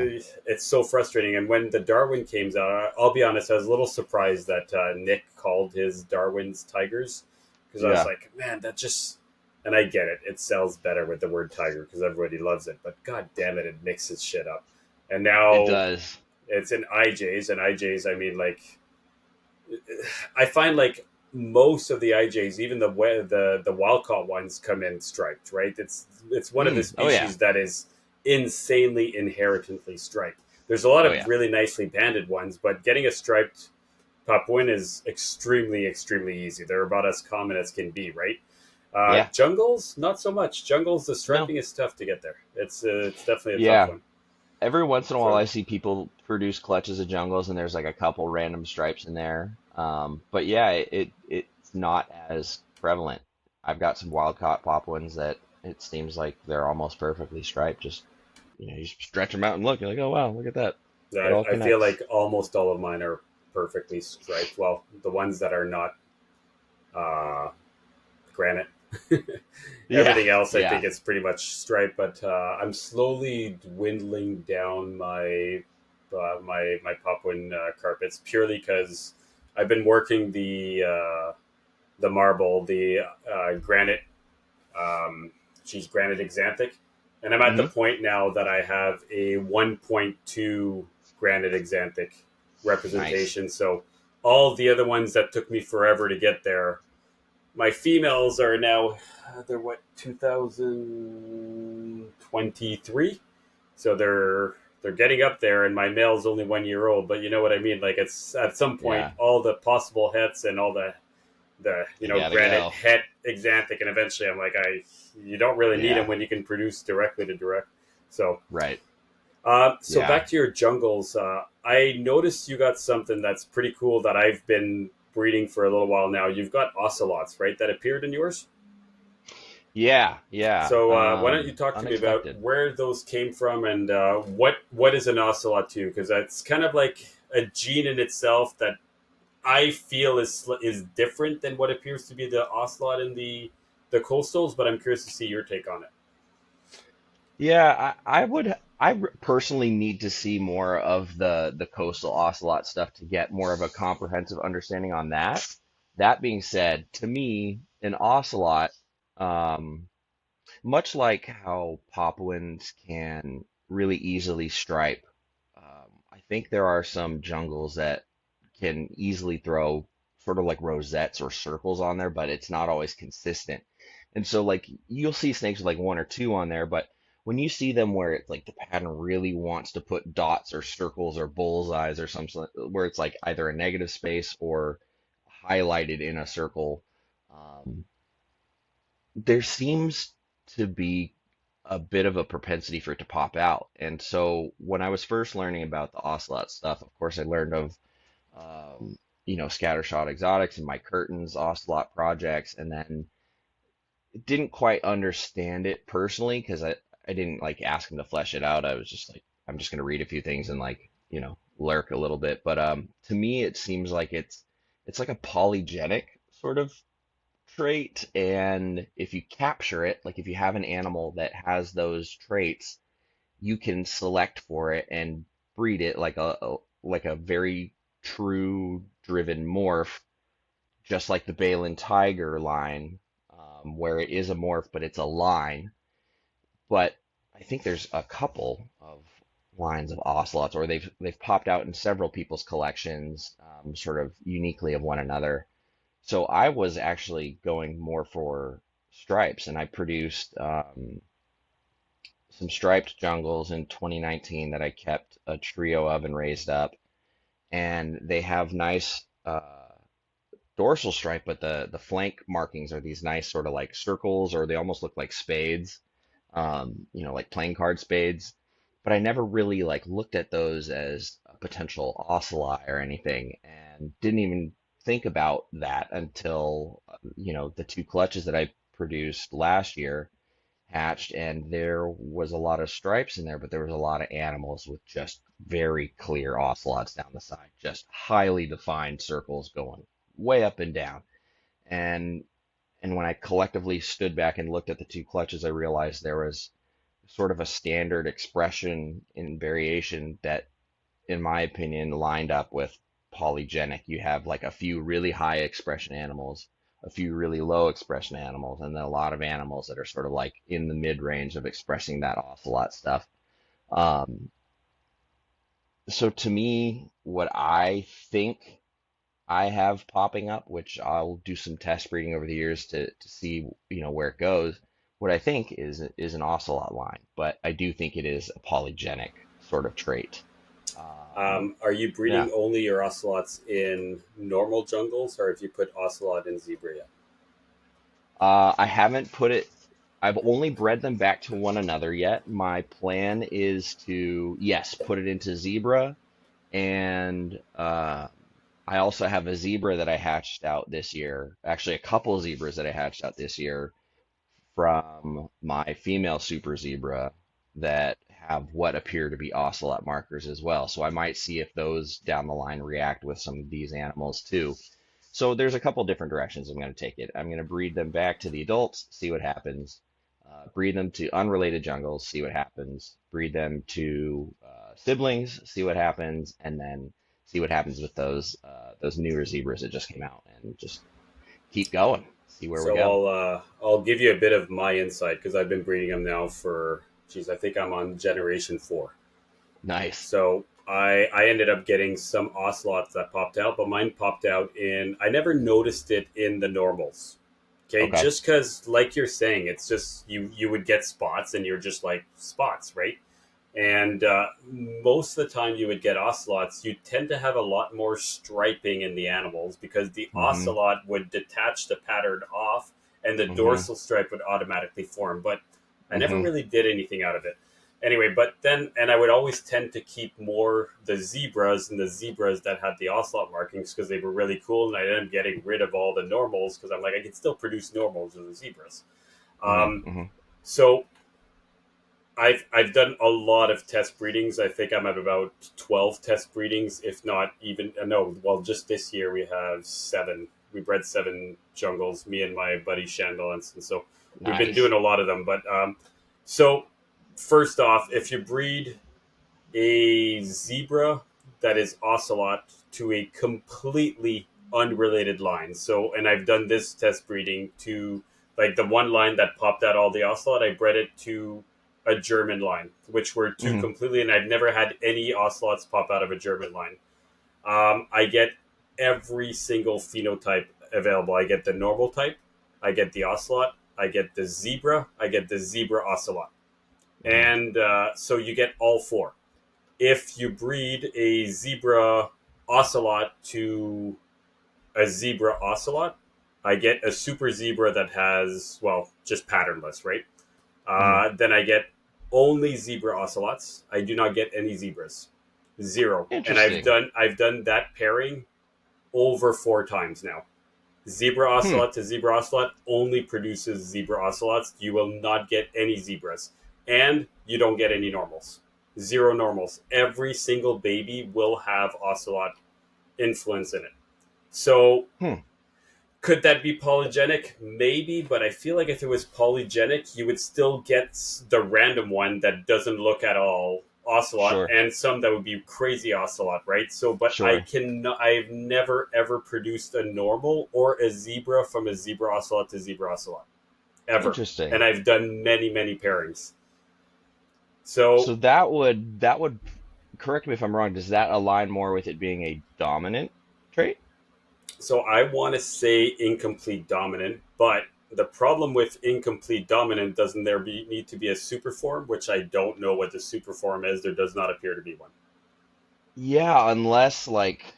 it's so frustrating. And when the Darwin came out, I'll be honest, I was a little surprised that Nick called his Darwin's tigers because I was yeah. like, man, that just. And I get it; it sells better with the word tiger because everybody loves it. But god damn it, it mixes shit up. And It now does. it's in IJs, and IJs. I mean, like, I find like most of the IJs, even the wild caught ones, come in striped. Right? It's one of the Oh yeah, species that is insanely inherently striped. There's a lot oh of yeah, really nicely banded ones, but getting a striped papuan is extremely easy. They're about as common as can be. Right? yeah. Jungles, not so much. Jungles, the No, striping is tough to get there. It's definitely a tough yeah. one. Every once in a while, So I see people produce clutches of jungles, and there's like a couple random stripes in there. But yeah, it's not as prevalent. I've got some wild caught Papuans that it seems like they're almost perfectly striped. Just you just stretch them out and look. You're like, oh wow, look at that. It all I feel connects. like almost all of mine are perfectly striped. Well, the ones that are not uh, granite. Yeah, Everything else, I yeah. think it's pretty much striped. But I'm slowly dwindling down my Papuan carpets purely because I've been working the marble, the granite. Um, she's granite xanthic, and I'm at the Hmm. point now that I have a 1.2 granite xanthic Nice. representation. So all the other ones that took me forever to get there, my females are now they're what 2023, so they're getting up there, and my male's only 1 year old. But you know what I mean? Like it's at some point Yeah, all the possible hits and all the they gotta granite go. het xanthic, and eventually I'm like you don't really need them Yeah, when you can produce directly to direct. So right. so Yeah. back to your jungles. I noticed you got something that's pretty cool that I've been breeding for a little while now. You've got ocelots, right? That appeared in yours. Yeah, yeah. So why don't you talk to me about Unexpected. where those came from and what is an ocelot too? Because it's kind of like a gene in itself that I feel is different than what appears to be the ocelot in the coastals. But I'm curious to see your take on it. Yeah, personally need to see more of the coastal ocelot stuff to get more of a comprehensive understanding on that. That being said, to me, an ocelot, um, much like how Papuans can really easily stripe, I think there are some jungles that can easily throw sort of like rosettes or circles on there, but it's not always consistent. And so like you'll see snakes with like one or two on there, but when you see them where it's like the pattern really wants to put dots or circles or bullseyes or something where it's like either a negative space or highlighted in a circle, um, there seems to be a bit of a propensity for it to pop out. And so when I was first learning about the ocelot stuff, of course I learned of um, scattershot exotics and my curtains ocelot projects, and then didn't quite understand it personally because I didn't like ask him to flesh it out. I was just like, I'm just gonna read a few things and like, lurk a little bit. But to me it seems like it's like a polygenic sort of trait, and if you capture it, like if you have an animal that has those traits, you can select for it and breed it like a very true driven morph, just like the Balin Tiger line, where it is a morph, but it's a line. But I think there's a couple of lines of ocelots, or they've popped out in several people's collections, sort of uniquely of one another. So I was actually going more for stripes, and I produced some striped jungles in 2019 that I kept a trio of and raised up, and they have nice dorsal stripe, but the flank markings are these nice sort of like circles, or they almost look like spades, like playing card spades. But I never really like looked at those as a potential ocelot or anything, and didn't even think about that until the two clutches that I produced last year hatched, and there was a lot of stripes in there, but there was a lot of animals with just very clear ocelots down the side, just highly defined circles going way up and down. And and when I collectively stood back and looked at the two clutches, I realized there was sort of a standard expression in variation that, in my opinion, lined up with polygenic. You have like a few really high expression animals, a few really low expression animals, and then a lot of animals that are sort of like in the mid range of expressing that ocelot stuff. Um, so to me, what I think I have popping up, which I'll do some test breeding over the years to see, where it goes. What I think is an ocelot line, but I do think it is a polygenic sort of trait. Are you Yeah. breeding only your ocelots in normal jungles, or have you put ocelot in zebra yet? I haven't put it, I've only bred them back to one another yet. My plan is to, yes, put it into zebra. And I also have a zebra that I hatched out this year. Actually, a couple of zebras that I hatched out this year from my female super zebra that have what appear to be ocelot markers as well. So I might see if those down the line react with some of these animals too. So there's a couple different directions I'm going to take it. I'm going to breed them back to the adults, see what happens. Breed them to unrelated jungles, see what happens. Breed them to siblings, see what happens, and then see what happens with those newer zebras that just came out, and just keep going, see where we So go. I'll give you a bit of my insight because I've been breeding them now for, geez, I think I'm on generation 4. Nice. So I ended up getting some ocelots that popped out, but mine popped out in, I never noticed it in the normals. Okay, Okay. just because, like you're saying, it's just you would get spots, and you're just like spots, right? And most of the time, you would get ocelots. You tend to have a lot more striping in the animals because the Mm-hmm. ocelot would detach the pattern off, and the Mm-hmm. dorsal stripe would automatically form. But I never Mm-hmm. really did anything out of it. Anyway, but then, and I would always tend to keep more the zebras and the zebras that had the ocelot markings because they were really cool, and I ended up getting rid of all the normals because I'm like, I can still produce normals with the zebras. Um, Mm-hmm. so I've done a lot of test breedings. I think I'm at about 12 test breedings, if not even no. Well, just this year we have 7. We bred 7 jungles, me and my buddy Chandalance, and so we've been doing Nice. a lot of them. But so first off, if you breed a zebra that is ocelot to a completely unrelated line. So, and I've done this test breeding to, like, the one line that popped out all the ocelot, I bred it to a German line, which were two Mm-hmm. completely, and I've never had any ocelots pop out of a German line. I get every single phenotype available. I get the normal type, I get the ocelot, I get the zebra, I get the zebra ocelot. Mm-hmm. And so you get all 4. If you breed a zebra ocelot to a zebra ocelot, I get a super zebra that has, well, just patternless, right? Mm-hmm. Then I get only zebra ocelots. I do not get any zebras, 0. And Interesting. I've done that pairing over 4 times now. Zebra Hmm. ocelot to zebra ocelot only produces zebra ocelots. You will not get any zebras, and you don't get any normals. 0 normals. Every single baby will have ocelot influence in it. So Hmm. could that be polygenic? Maybe, but I feel like if it was polygenic, you would still get the random one that doesn't look at all ocelot, Sure. and some that would be crazy ocelot, right? So, but Sure. I've never ever produced a normal or a zebra from a zebra ocelot to zebra ocelot ever, and Interesting. I've done many pairings. So So that would correct me if I'm wrong. Does that align more with it being a dominant trait? So I want to say incomplete dominant, but the problem with incomplete dominant, doesn't there need to be a super form, which I don't know what the super form is. There does not appear to be one, Yeah, unless like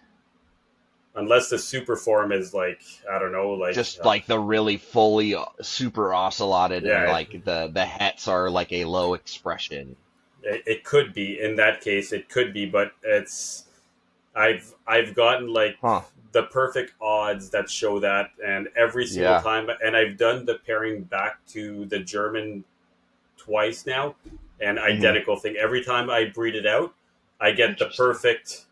unless the super form is like, I don't know, like just like the really fully super ocelotted and yeah, like the hets are like a low expression. it could be. In that case, it could be, but it's I've gotten like Huh. the perfect odds that show that, and every single Yeah. time, and I've done the pairing back to the German twice now, and Hmm. identical thing. Every time I breed it out, I get the Interesting. perfect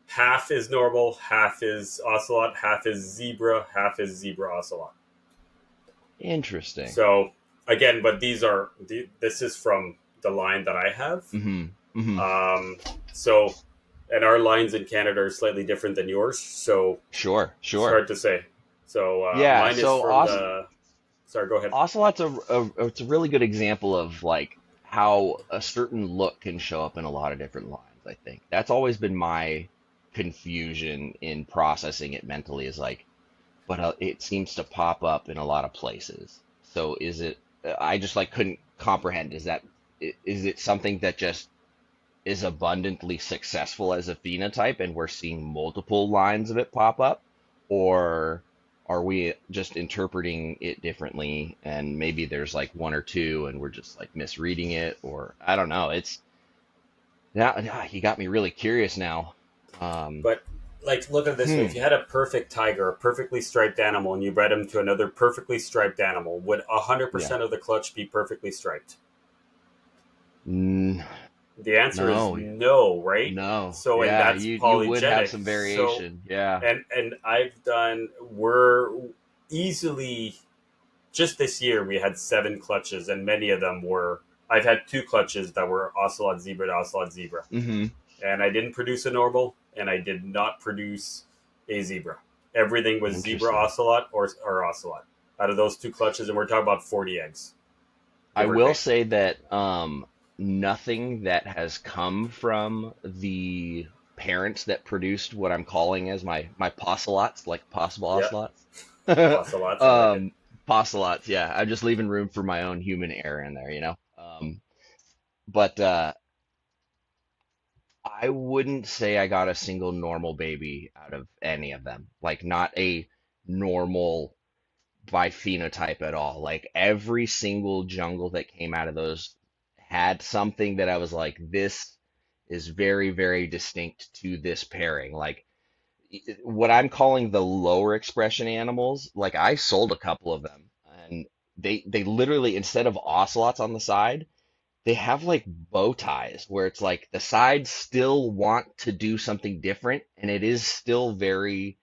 half is normal, half is ocelot, half is zebra ocelot. Interesting. So again, but this is from the line that I have. Hmm. Hmm. Um, so, and our lines in Canada are slightly different than yours, so Sure, it's sure. hard to say. So Yeah, mine is so from the. Sorry, go ahead. Ocelot's it's a really good example of like how a certain look can show up in a lot of different lines, I think. That's always been my confusion in processing it mentally is like, but it seems to pop up in a lot of places. So is it, I just like couldn't comprehend. Is it something that just is abundantly successful as a phenotype and we're seeing multiple lines of it pop up? Or are we just interpreting it differently and maybe there's like one or two and we're just like misreading it? Or I don't know. It's now you got me really curious now. Um, But like, look at it this way: hmm, if you had a perfect tiger, a perfectly striped animal, and you bred him to another perfectly striped animal, would yeah. 100% of the clutch be perfectly striped? N- The answer is no, no, right? no. So, and Yeah, that's you would have polygenic. some So, variation. Yeah. and we're easily just this year we had 7 clutches, and many of them were. I've had 2 clutches that were ocelot zebra to ocelot zebra, Hmm. and I didn't produce a normal, and I did not produce a zebra. Everything was zebra Interesting. ocelot or ocelot out of those 2 clutches, and we're talking about 40 eggs, I give or will take. say that nothing that has come from the parents that produced what I'm calling as my posselots, like possible Yeah, ocelots. ocelots. I like it. Posselots, yeah. I'm just leaving room for my own human error in there, you know. But I wouldn't say I got a single normal baby out of any of them. Like not a normal by phenotype at all. Like every single jungle that came out of those had something that I was like, this is very, very distinct to this pairing. Like what I'm calling the lower expression animals, like I sold a couple of them and they literally instead of ocelots on the side, they have like bow ties where it's like the sides still want to do something different and it is still very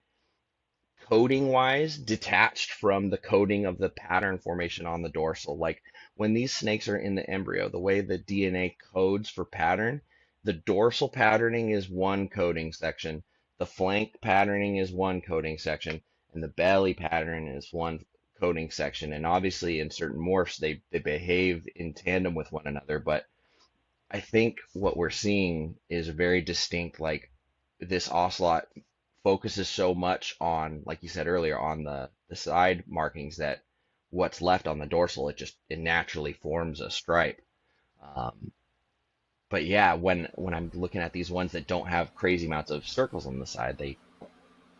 coding wise detached from the coding of the pattern formation on the dorsal. Like when these snakes are in the embryo, the way the DNA codes for pattern, the dorsal patterning is one coding section, the flank patterning is one coding section, and the belly pattern is one coding section. And obviously in certain morphs they behave in tandem with one another, but I think what we're seeing is very distinct, like this ocelot focuses so much on, like you said earlier, on the side markings that what's left on the dorsal, it naturally forms a stripe. Um, but yeah, when I'm looking at these ones that don't have crazy amounts of circles on the side, they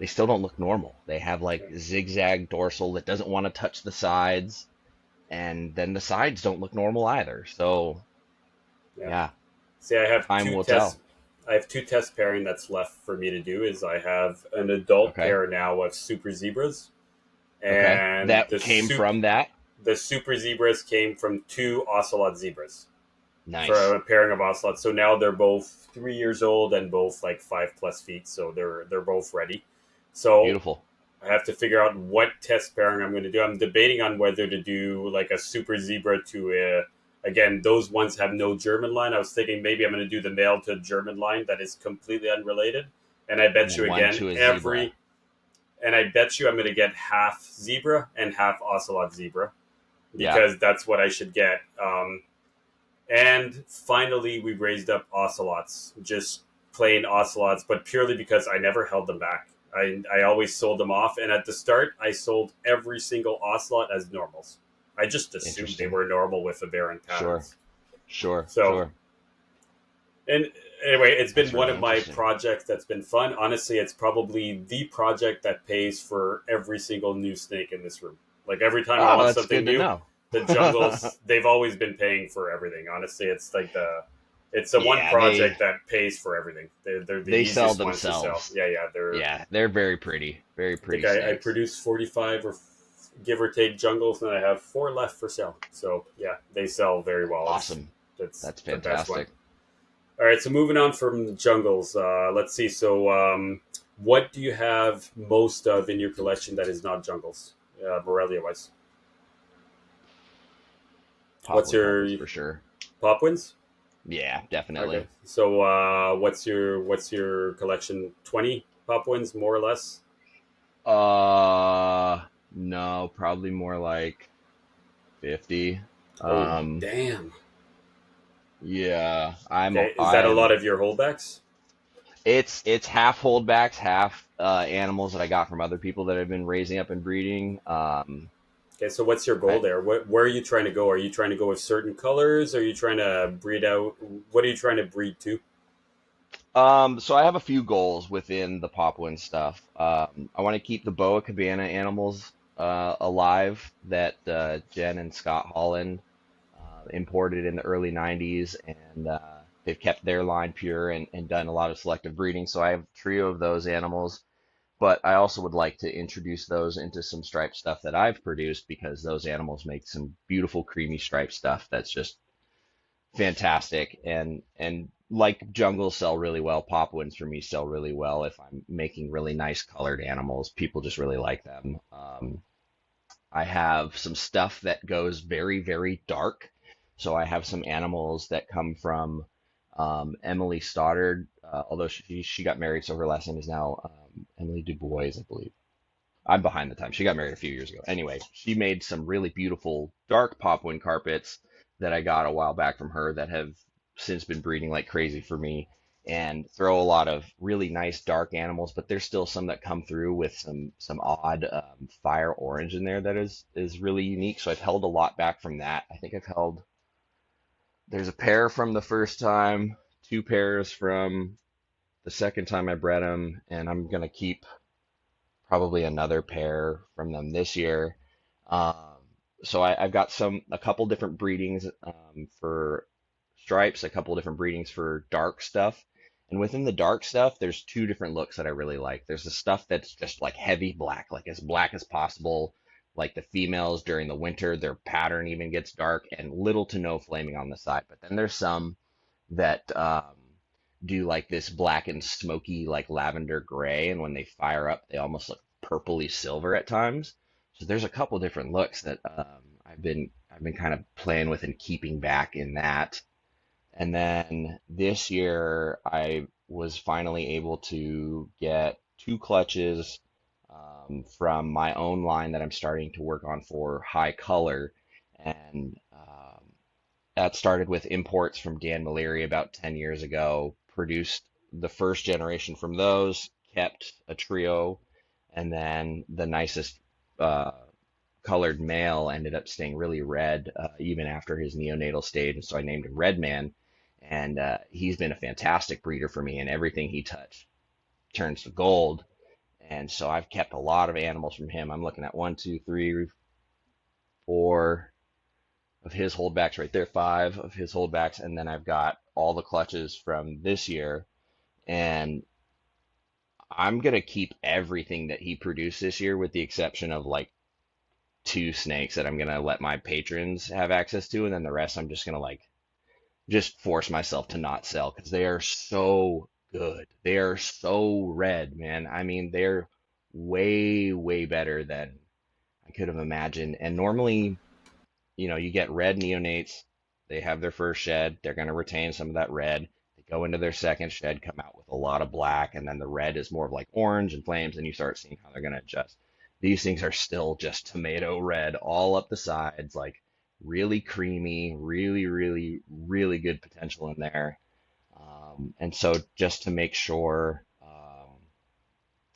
still don't look normal. They have like zigzag dorsal that doesn't want to touch the sides, and then the sides don't look normal either. So Yeah. yeah, See, I have time two will tests. tell. I have 2 test pairing that's left for me to do. Is I have an adult Okay. pair now of super zebras, Okay. and That came from that. the super zebras came from 2 ocelot zebras for Nice. a pairing of ocelots. So now they're both 3 years old and both like 5+ feet. So they're both ready. So Beautiful. I have to figure out what test pairing I'm going to do. I'm debating on whether to do like a super zebra to a. Again, those ones have no German line. I was thinking maybe I'm going to do the male to German line that is completely unrelated. And I And bet then you one again, to a zebra. and I bet you I'm going to get half zebra and half ocelot zebra Yeah. because that's what I should get. And finally, we raised up ocelots, just plain ocelots, but purely because I never held them back. I always sold them off. And at the start, I sold every single ocelot as normals. I just assumed they Interesting. were normal with aberrant Sure. patterns. Sure. So, Sure. and anyway, it's been That's one really of my interesting. projects that's been fun. Honestly, it's probably the project that pays for every single new snake in this room. Like every time I Oh, want that's something good to new, know. the jungles, they've always been paying for everything. Honestly, it's the one Yeah, they project that pays for everything. They're the they sell easiest ones to sell. themselves. Yeah, they're. Yeah, they're very pretty. Very I think pretty I snakes. produce 45 or give or take jungles, and I have four left for sale. So yeah, they sell very well. Awesome. It's That's the best one. fantastic. All right, so moving on from jungles, let's see. So, what do you have most of in your collection that is not jungles, Morelia wise? What's Poplar your carpets for sure. Popwins? Yeah, Okay, definitely. so what's your collection? 20 Popwins, more or less. No, probably more like 50. Oh, Um, damn. yeah, Okay, is that a lot I'm of your holdbacks? it's half holdbacks, half animals that I got from other people that I've been raising up and breeding. Okay, so what's your goal I there? Where are you trying to go? Are you trying to go with certain colors? Are you trying to breed out? What are you trying to breed to? so I have a few goals within the Popwin stuff. I want to keep the Boa Cabana animals alive that Jen and Scott Holland imported in the early 90s, and they've kept their line pure and done a lot of selective breeding. So I have a trio of those animals, but I also would like to introduce those into some striped stuff that I've produced because those animals make some beautiful creamy striped stuff that's just fantastic. And like jungles sell really well, pop wins for me sell really well. If I'm making really nice colored animals, people just really like them. I have some stuff that goes very, very dark. So I have some animals that come from Emily Stoddard, although she got married, so her last name is now Emily Dubois, I believe. I'm behind the time. She got married a few years ago. Anyway, she made some really beautiful dark popwin carpets that I got a while back from her that have since been breeding like crazy for me and throw a lot of really nice dark animals, but there's still some that come through with some odd fire orange in there that is really unique. So I've held a lot back from that. I think I've held there's a pair from the first time, two pairs from the second time I bred them, and I'm gonna keep probably another pair from them this year. Um, I've got a couple different breedings for stripes, a couple different breedings for dark stuff. And within the dark stuff, there's two different looks that I really like. There's the stuff that's just like heavy black as possible. Like the females during the winter, their pattern even gets dark and little to no flaming on the side. But then there's some that do like this black and smoky, like lavender gray, and when they fire up, they almost look purpley silver at times. So there's a couple different looks that I've been kind of playing with and keeping back in that. And then this year, I was finally able to get two clutches from my own line that I'm starting to work on for high color, and that started with imports from Dan Maleri about 10 years ago, produced the first generation from those, kept a trio, and then the nicest uh, colored male ended up staying really red even after his neonatal stage. And so I named him Redman. And he's been a fantastic breeder for me, and everything he touched turns to gold. And so I've kept a lot of animals from him. I'm looking at one, two, three, four of his holdbacks right there, five of his holdbacks, and then I've got all the clutches from this year, and I'm gonna keep everything that he produced this year, with the exception of like two snakes that I'm gonna let my patrons have access to, and then the rest I'm just gonna like just force myself to not sell because they are so good. They are so red, man. I mean, they're way, way better than I could have imagined. And normally, you get red neonates. They have their first shed. They're going to retain some of that red. They go into their second shed, come out with a lot of black, and then the red is more of like orange and flames, and you start seeing how they're going to adjust. These things are still just tomato red all up the sides, like really creamy, really, really, really good potential in there. And so just to make sure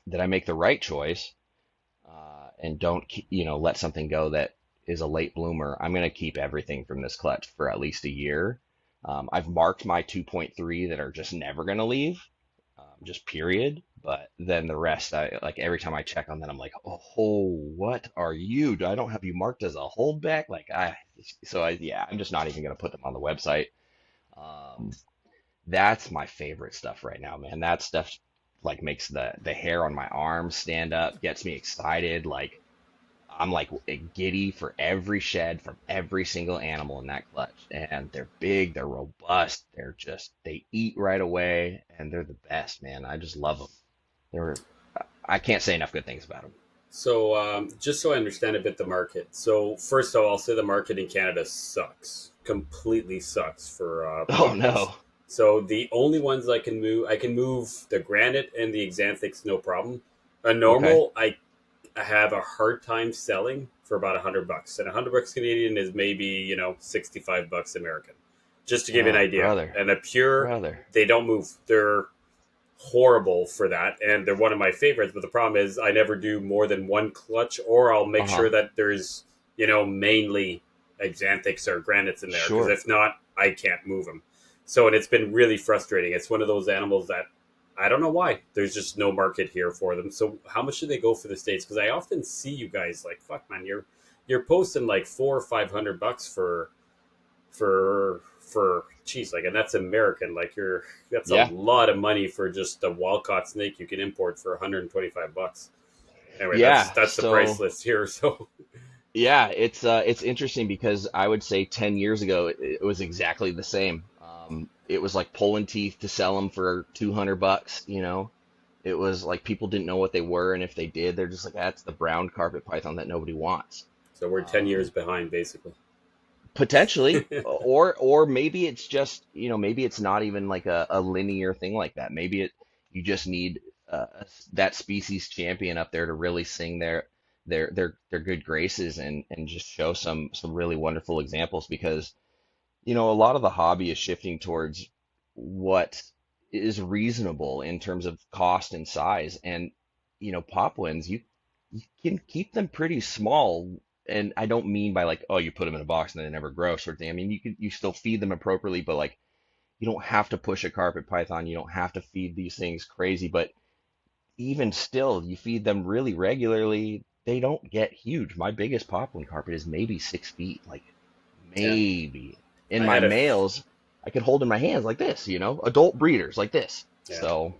that I make the right choice and don't, let something go that is a late bloomer, I'm going to keep everything from this clutch for at least a year. I've marked my 2.3 that are just never going to leave, just period. But then the rest, I like every time I check on that, I'm like, oh, what are you? I don't have you marked as a holdback. Yeah, I'm just not even going to put them on the website. Um, that's my favorite stuff right now, man. That stuff like makes the hair on my arms stand up, gets me excited. Like I'm like giddy for every shed from every single animal in that clutch. And they're big, they're robust, they eat right away, and they're the best, man. I just love them. They're, I can't say enough good things about them. So, just so I understand a bit the market. So, first of all, I'll say the market in Canada sucks. Completely sucks for Oh puppies. no. So, the only ones I can move the granite and the xanthics, no problem. A Okay. normal, I have a hard time selling for about $100, and $100 Canadian is maybe $65 American, just to give you an Oh, idea. brother, And a pure, brother. they don't move. They're horrible for that, and they're one of my favorites. But the problem is, I never do more than one clutch, or I'll make Uh-huh. sure that there's mainly xanthics or granites in there, because Sure. if not, I can't move them. So, and it's been really frustrating. It's one of those animals that I don't know why there's just no market here for them. So, how much do they go for the states? Because I often see you guys like, fuck, man, you're posting like $400 or $500 for cheese, like, and that's American. Like, that's a Yeah. lot of money for just a wild-caught snake you can import for $125. Anyway, that's Yeah. that's the price So list here. So yeah, it's interesting because I would say 10 years ago it was exactly the same. It was like pulling teeth to sell them for $200, you know. It was like people didn't know what they were, and if they did, they're just like, that's the brown carpet python that nobody wants. so we're 10 years Um, behind, basically. Potentially, or maybe it's just, maybe it's not even like a linear thing like that. Maybe you just need that species champion up there to really sing their good graces and just show some really wonderful examples because a lot of the hobby is shifting towards what is reasonable in terms of cost and size. And, Popwins, you can keep them pretty small. And I don't mean by like, oh, you put them in a box and they never grow sort of thing. I mean, you still feed them appropriately, but like, you don't have to push a carpet python. You don't have to feed these things crazy. But even still, you feed them really regularly, they don't get huge. My biggest Popwin carpet is maybe 6 feet, like Yeah, maybe. In I my had a males, I could hold in my hands like this, adult breeders like this. yeah. So,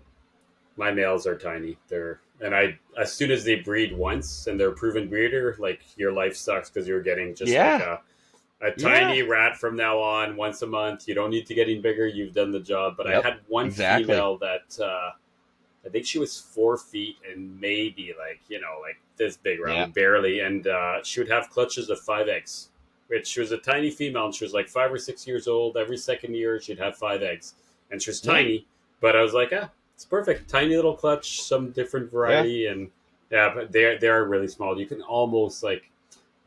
My males are tiny. I as soon as they breed once and they're a proven breeder, like, your life sucks because you're getting just like yeah, a yeah, tiny rat from now on once a month. You don't need to get any bigger. You've done the job. But I yep, had one exactly. female that I think she was 4 feet and maybe like like this big Yeah, around barely, and she would have clutches of 5 eggs, which she was a tiny female, and she was like 5 or 6 years old. Every second year she'd have 5 eggs, and she was yeah, tiny. But I was like, it's perfect, tiny little clutch, some different yeah, variety, and yeah, but they are really small. You can almost like.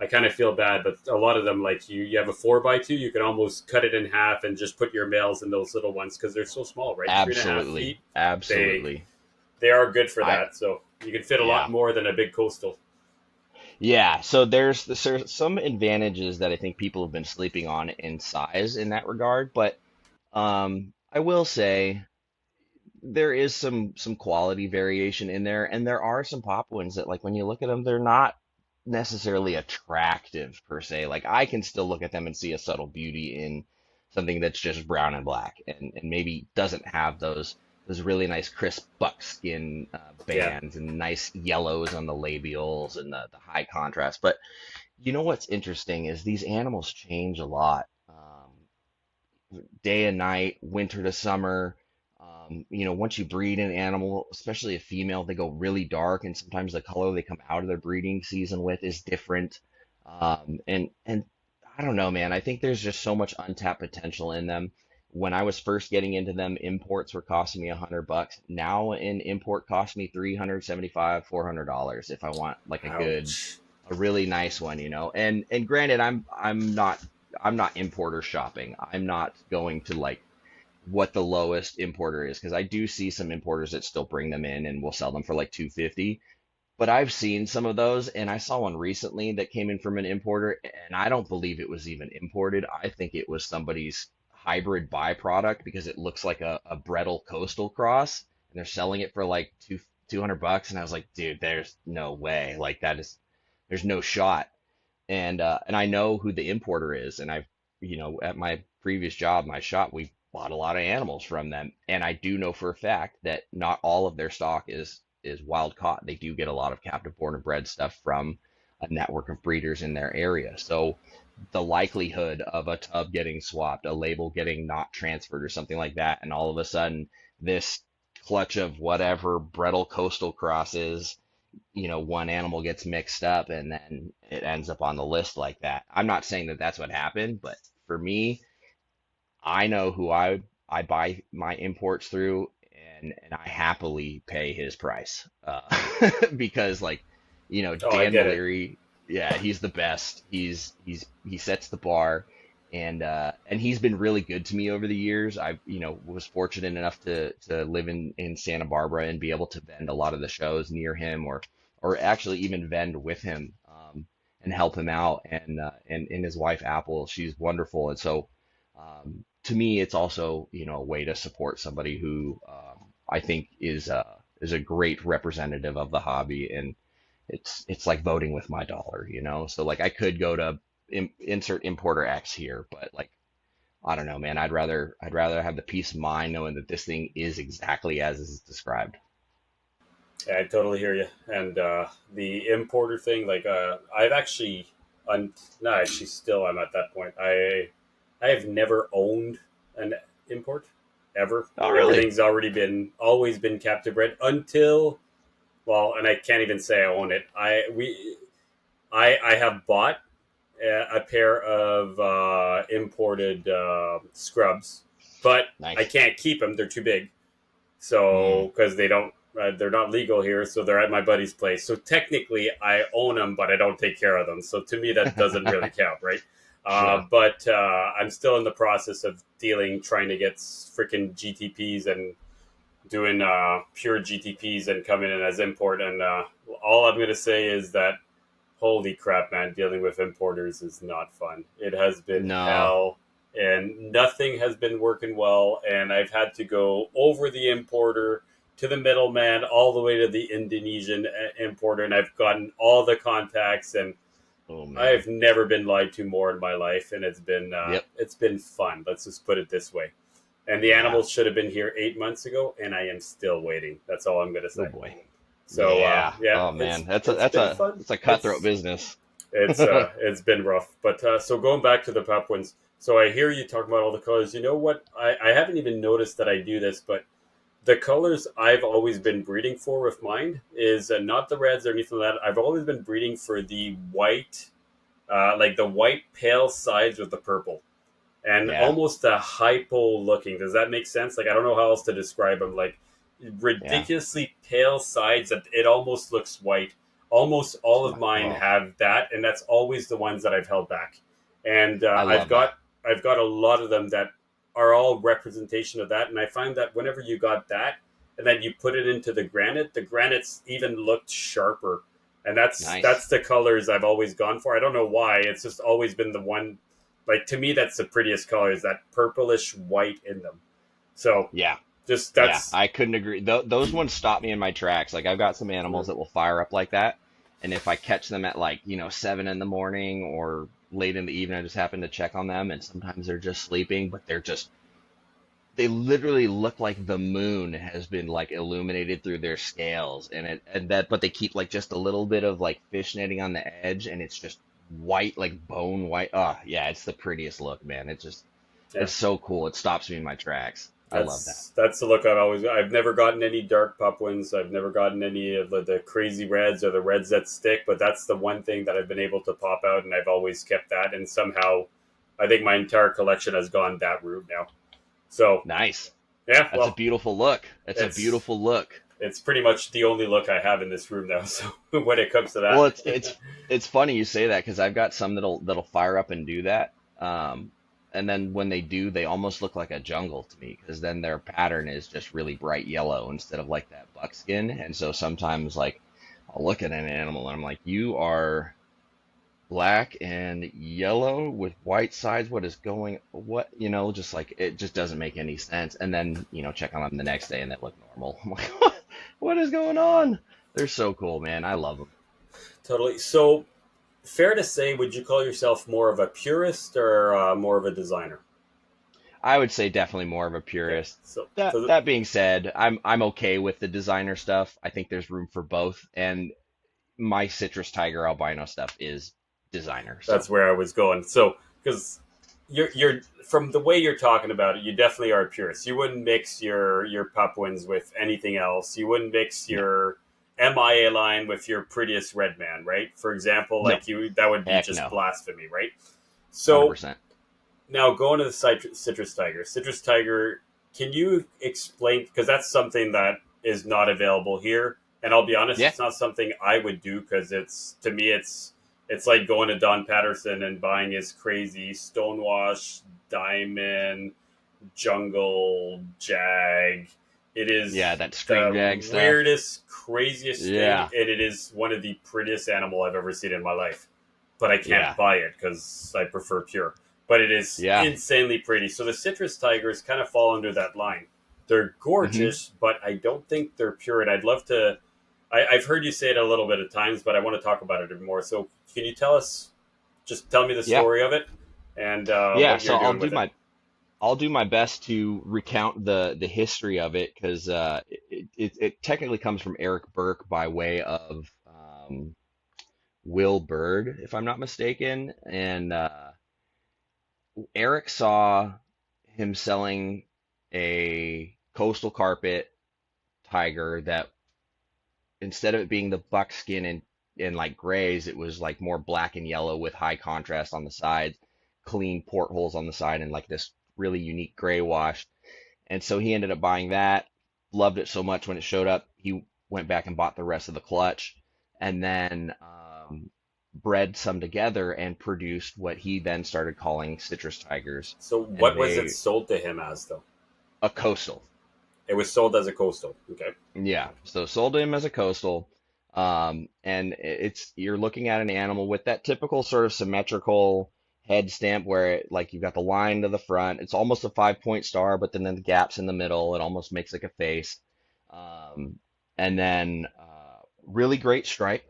I kind of feel bad, but a lot of them, like you have a 4x2, you can almost cut it in half and just put your males in those little ones because they're so small, right? 3.5 feet. absolutely, They absolutely. they are good for I that. So you can fit a lot Yeah, more than a big coastal. yeah. So there's some advantages that I think people have been sleeping on in size in that regard, but I will say there is some quality variation in there, and there are some pop wins that like when you look at them, they're not necessarily attractive per se. Like I can still look at them and see a subtle beauty in something that's just brown and black, and maybe doesn't have those really nice crisp buckskin Yeah. bands and nice yellows on the labials and the high contrast. But what's interesting is these animals change a lot. Day and night, winter to summer. Once you breed an animal, especially a female, they go really dark, and sometimes the color they come out of their breeding season with is different. And I don't know, man. I think there's just so much untapped potential in them. When I was first getting into them, imports were costing me $100. Now an import costs me $375, $400 if I want like a good Ouch. a really nice one, you know. And granted, I'm not importer shopping. I'm not going to like what the lowest importer is because I do see some importers that still bring them in and will sell them for like 250. But I've seen some of those, and I saw one recently that came in from an importer, and I don't believe it was even imported. I think it was somebody's hybrid byproduct because it looks like a Brettle Coastal cross, and they're selling it for like 200 bucks. And I was like, dude, there's no way. Like that is, there's no shot. And I know who the importer is, and I've, you know, at my previous job, my shop, we bought a lot of animals from them, and I do know for a fact that not all of their stock is wild caught. They do get a lot of captive born and bred stuff from a network of breeders in their area. So the likelihood of a tub getting swapped, a label getting not transferred or something like that, and all of a sudden this clutch of whatever Brettle Coastal Cross is, you know, one animal gets mixed up and then it ends up on the list like that. I'm not saying that that's what happened, but for me, I know who I buy my imports through, and I happily pay his price because like, you know, Oh, I Dan get it. Maliri, yeah, he's the best. He sets the bar, and he's been really good to me over the years. I, you know, was fortunate enough to live in Santa Barbara and be able to vend a lot of the shows near him, or actually even vend with him, and help him out. And his wife Apple, she's wonderful. And so to me, it's also, you know, a way to support somebody who I think is a great representative of the hobby, and it's like voting with my dollar, you know. So like I could go to insert importer X here, but like I don't know, man. I'd rather have the peace of mind knowing that this thing is exactly as is described. Yeah, I totally hear you. And the importer thing, like I've actually, no, actually, still I'm at that point. I have never owned an import ever. Oh, really? Everything's always been captive bred until, well, and I can't even say I own it. I have bought a pair of imported scrubs, but I Nice. can't keep them. They're too big. Mm, So because they're not legal here, so they're at my buddy's place. So technically, I own them, but I don't take care of them. So to me, that doesn't really count, right? sure. But I'm still in the process of trying to get freaking GTPs and doing pure GTPs and coming in as import. And all I'm gonna say is that holy crap, man, dealing with importers is not fun. It has been No. hell, and nothing has been working well. And I've had to go over the importer to the middleman, all the way to the Indonesian importer, and I've gotten all the contacts, and Oh man. I've never been lied to more in my life, and Yep. it's been fun. Let's just put it this way. And the Yeah. animals should have been here 8 months ago, and I am still waiting. That's all I'm gonna Oh say. boy. So Yeah. yeah, Oh man. That's a it's that's been a fun. that's a cutthroat business. It's been rough. But so going back to the Papuans, so I hear you talking about all the colors. You know what? I haven't even noticed that I do this, but the colors I've always been breeding for with mine is not the reds or anything like that. I've always been breeding for the white, like the white pale sides with the purple, and Yeah. almost a hypo looking. Does that make sense? Like I don't know how else to describe them. Like Yeah. ridiculously pale sides that it almost looks white. Almost all of mine Oh, have that, and that's always the ones that I've held back. And I I've love that. got a lot of them that are all representation of that. And I find that whenever you got that, and then you put it into the granites even looked sharper. And Nice. that's the colors I've always gone for. I don't know why. It's just always been the one. Like to me, that's the prettiest color is that purplish white in them. So Yeah. just Yeah, that's I couldn't agree. Those ones stop me in my tracks. Like I've got some animals that will fire up like that, and if I catch them at like, you know, 7 in the morning or late in the evening, I just happen to check on them, and sometimes they're just sleeping, but they literally look like the moon has been like illuminated through their scales, but they keep like just a little bit of like fish netting on the edge, and it's just white, like bone white. Oh yeah, it's the prettiest look, man. yeah. It's so cool. It stops me in my tracks. I love that. That's the look I've never gotten any dark Papuans. I've never gotten any of the crazy reds or the reds that stick, but that's the one thing that I've been able to pop out, and I've always kept that. And somehow, I think my entire collection has gone that route now. So Nice. yeah, That's a well, beautiful look. That's a it's beautiful look. It's pretty much the only look I have in this room now. So when it comes to Well, that, it's funny you say that because I've got some that'll fire up and do that. And then when they do, they almost look like a jungle to me because then their pattern is just really bright yellow instead of like that buckskin. And so sometimes like I'll look at an animal and I'm like, you are black and yellow with white sides. What is going, what, just like it just doesn't make any sense. And then, check on them the next day and they look normal. I'm like, what is going on? They're so cool, man. I love them. totally. So fair to say, would you call yourself more of a purist or more of a designer? I would say definitely more of a Okay, purist. so That that being said, I'm okay with the designer stuff. I think there's room for both, and my citrus tiger albino stuff is designer. So that's where I was going. So because you're from the way you're talking about it, you definitely are a purist. You wouldn't mix your Papuans with anything else. You wouldn't mix no, your MIA line with your prettiest red man, right? For example, no, like you, that would be heck just no, blasphemy, right? So 100%. now going to the citrus tiger. Citrus tiger, can you explain? Because that's something that is not available here. And I'll be honest, Yeah, it's not something I would do because it's to me it's like going to Don Patterson and buying his crazy Stonewash Diamond Jungle Jag. It is yeah, that screen the jag stuff. weirdest, craziest thing, Yeah, and it is one of the prettiest animal I've ever seen in my life. But I can't yeah, buy it because I prefer pure. But it is yeah. insanely pretty. So the citrus tigers kind of fall under that line. They're hmm gorgeous, but I don't think they're pure. And I'd love to. I've heard you say it a little bit at times, but I want to talk about it a bit more. So can you tell us? Just tell me the Yeah, story of it and yeah. what So you're doing with it. I'll do my best to recount the history of it because it technically comes from Eric Burke by way of Will Bird, if I'm not mistaken, and Eric saw him selling a coastal carpet tiger that instead of it being the buckskin and like grays, it was like more black and yellow with high contrast on the sides, clean portholes on the side, and like this really unique gray wash. And so he ended up buying that, loved it so much when it showed up, he went back and bought the rest of the clutch, and then bred some together and produced what he then started calling citrus tigers. So And what was it they, sold to him as though? a coastal. It was sold as a coastal. Okay. Yeah, so sold him as a coastal. And it's you're looking at an animal with that typical sort of symmetrical head stamp where like you've got the line to the front. It's almost a 5 point star, but then the gaps in the middle, it almost makes like a face. Um, and then really great stripe,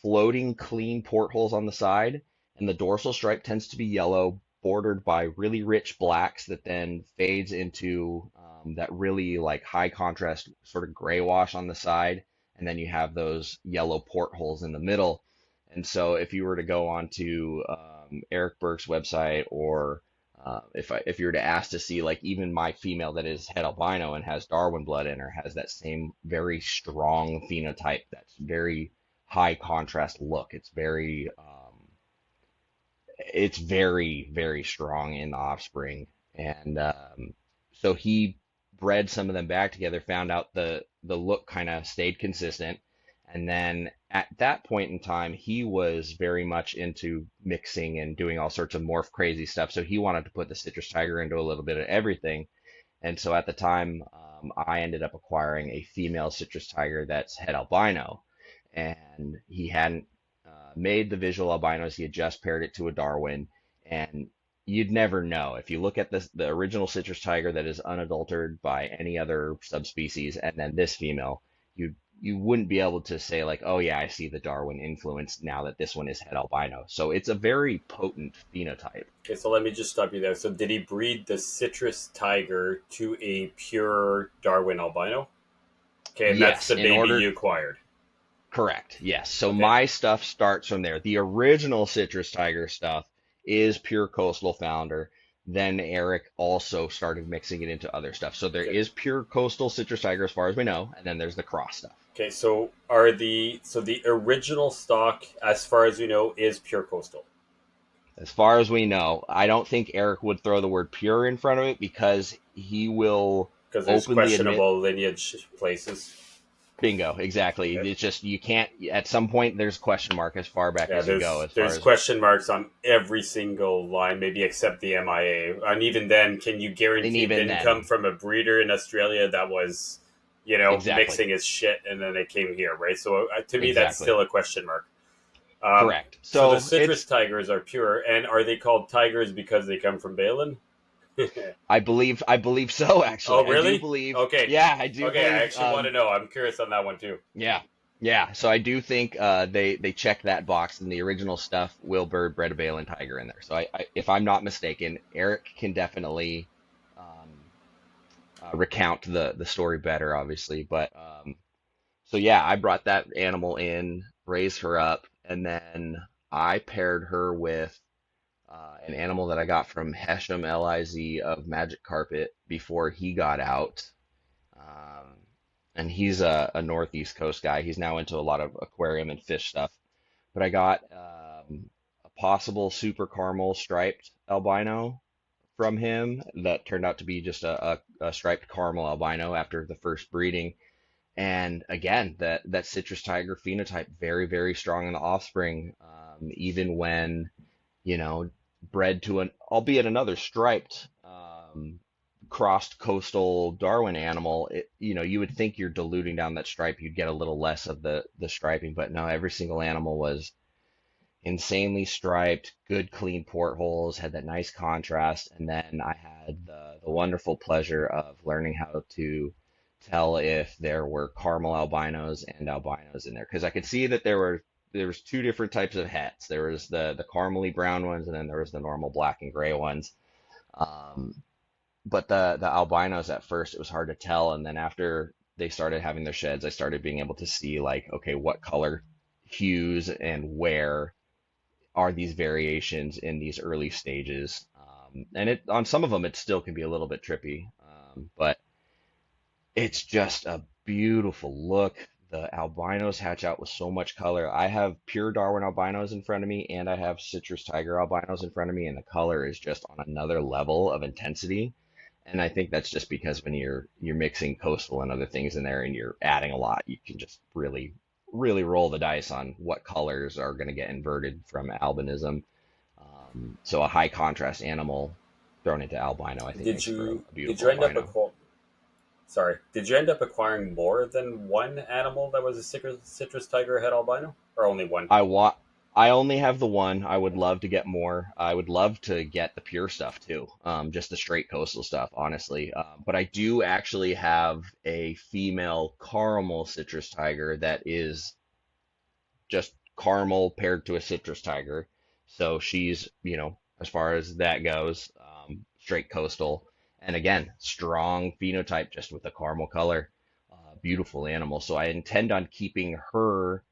floating clean portholes on the side, and the dorsal stripe tends to be yellow, bordered by really rich blacks that then fades into that really like high contrast sort of gray wash on the side, and then you have those yellow portholes in the middle. And so if you were to go onto Eric Burke's website or if you were to ask to see like even my female that is het albino and has Darwin blood in her has that same very strong phenotype that's very high contrast look. It's very, very strong in the offspring. And so he bred some of them back together, found out the look kind of stayed consistent. And then at that point in time, he was very much into mixing and doing all sorts of morph crazy stuff. So he wanted to put the citrus tiger into a little bit of everything. And so at the time, I ended up acquiring a female citrus tiger that's het albino. And he hadn't made the visual albinos. He had just paired it to a Darwin, and you'd never know if you look at the original citrus tiger that is unadulterated by any other subspecies, and then this female, you wouldn't be able to say like, oh yeah, I see the Darwin influence now that this one is het albino. So it's a very potent phenotype. Okay, so let me just stop you there. So did he breed the citrus tiger to a pure Darwin albino? Okay, and that's Yes, the in baby order you acquired. Correct. Yes. So Okay. my stuff starts from there. The original Citrus Tiger stuff is pure coastal founder. Then Eric also started mixing it into other stuff. So there Okay. is pure coastal Citrus Tiger as far as we know, and then there's the cross stuff. Okay, so are the original stock, as far as we know, is pure coastal As far as we know, I don't think Eric would throw the word pure in front of it because he will because there's openly admit. questionable lineage places. Bingo, exactly. Okay. It's just you can't. At some point, there's question mark as far back Yeah, as you go, as far there's as question marks on every single line, maybe except the MIA. And even then, can you and guarantee it even didn't come then, from a breeder in Australia that was, exactly, mixing his shit and then it came here, right? So to me, that's exactly, still a question mark. correct. So the So citrus it's tigers are pure, and are they called tigers because they come from Balin? I believe so. Oh, Actually, I do really? believe. Okay. Yeah, I do Okay, I believe. actually want to know. I'm curious on that one too. Yeah, yeah. So I do think they check that box in the original stuff. Will Bird bred a Balin tiger in there. So if I'm not mistaken, Eric can definitely um, recount the story better, obviously. But so yeah, I brought that animal in, raised her up, and then I paired her with an animal that I got from Hesham Liz of Magic Carpet before he got out. Um, and he's a Northeast Coast guy. He's now into a lot of aquarium and fish stuff. But I got a possible super caramel striped albino from him that turned out to be just a striped caramel albino after the first breeding. And again, that citrus tiger phenotype very, very strong in the offspring, even when, you know, bred to an, albeit another striped, crossed coastal Darwin animal. You would think you're diluting down that stripe, you'd get a little less of the striping, but no, every single animal was insanely striped, good clean portholes, had that nice contrast, and then I had the wonderful pleasure of learning how to tell if there were caramel albinos and albinos in there because I could see that there was two different types of hets. There was the caramely brown ones, and then there was the normal black and gray ones. Um, but the albinos at first it was hard to tell, and then after they started having their sheds, I started being able to see like, okay, what color hues and where are these variations in these early stages. And it on some of them it still can be a little bit trippy, but it's just a beautiful look. The albinos hatch out with so much color. I have pure Darwin albinos in front of me, and I have citrus tiger albinos in front of me, and the color is just on another level of intensity. And I think that's just because when you're mixing coastal and other things in there and you're adding a lot, you can just really, really roll the dice on what colors are going to get inverted from albinism. So a high contrast animal thrown into albino, I think Did makes for you a did beautiful you end up albino. Sorry, did you end up acquiring more than one animal that was a citrus tiger head albino, or only one? I want. I only have the one. I would love to get more. I would love to get the pure stuff too, just the straight coastal stuff, honestly. But I do actually have a female caramel citrus tiger that is just caramel paired to a citrus tiger. So she's, as far as that goes, straight coastal. And again, strong phenotype just with the caramel color. Beautiful animal. So I intend on keeping her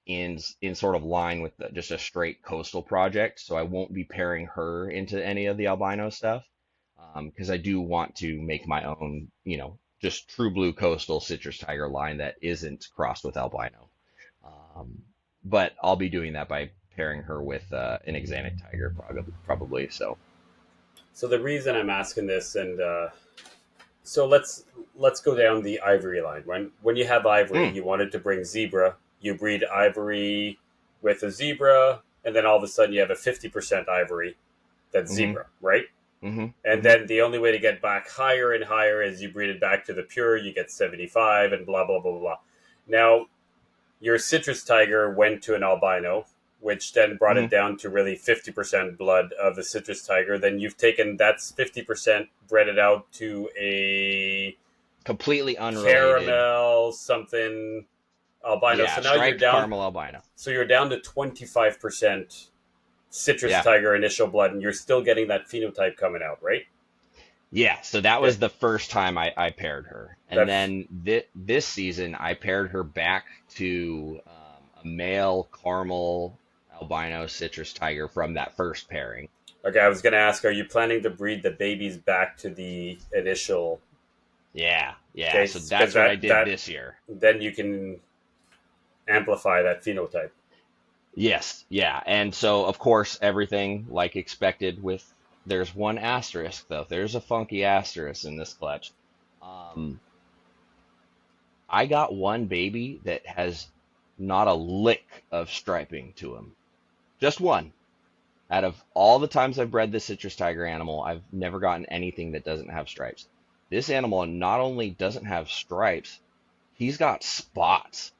in sort of line with just a straight coastal project. So I won't be pairing her into any of the albino stuff because I do want to make my own, just true blue coastal citrus tiger line that isn't crossed with albino. Um, but I'll be doing that by pairing her with an exotic tiger, probably. So, So the reason I'm asking this, and so let's go down the ivory line. When you have ivory, mm, you wanted to bring zebra. You breed ivory with a zebra, and then all of a sudden you have a 50% ivory that's hmm zebra, right? hmm And hmm then the only way to get back higher and higher is you breed it back to the pure. You get 75 and blah blah blah blah blah. Now your citrus tiger went to an albino, which then brought hmm it down to really 50% blood of the citrus tiger. Then you've taken that's 50%, bred it out to a completely unrelated. caramel something albino. Yeah, So now you're striped down. caramel albino. So you're down to 25% citrus Yeah. tiger initial blood, and you're still getting that phenotype coming out, right? Yeah, so that Okay. was the first time I paired her. And That's then this season, I paired her back to a male caramel albino citrus tiger from that first pairing. okay. I was going to ask, are you planning to breed the babies back to the initial? Yeah, yeah. Okay, So because that's what I did this year. then you can amplify that phenotype. Yes, yeah. And so, of course, everything like expected with, there's one asterisk though. There's a funky asterisk in this clutch. Um, I got one baby that has not a lick of striping to him. Just one. Out of all the times I've bred this citrus tiger animal, I've never gotten anything that doesn't have stripes. This animal not only doesn't have stripes, he's got spots,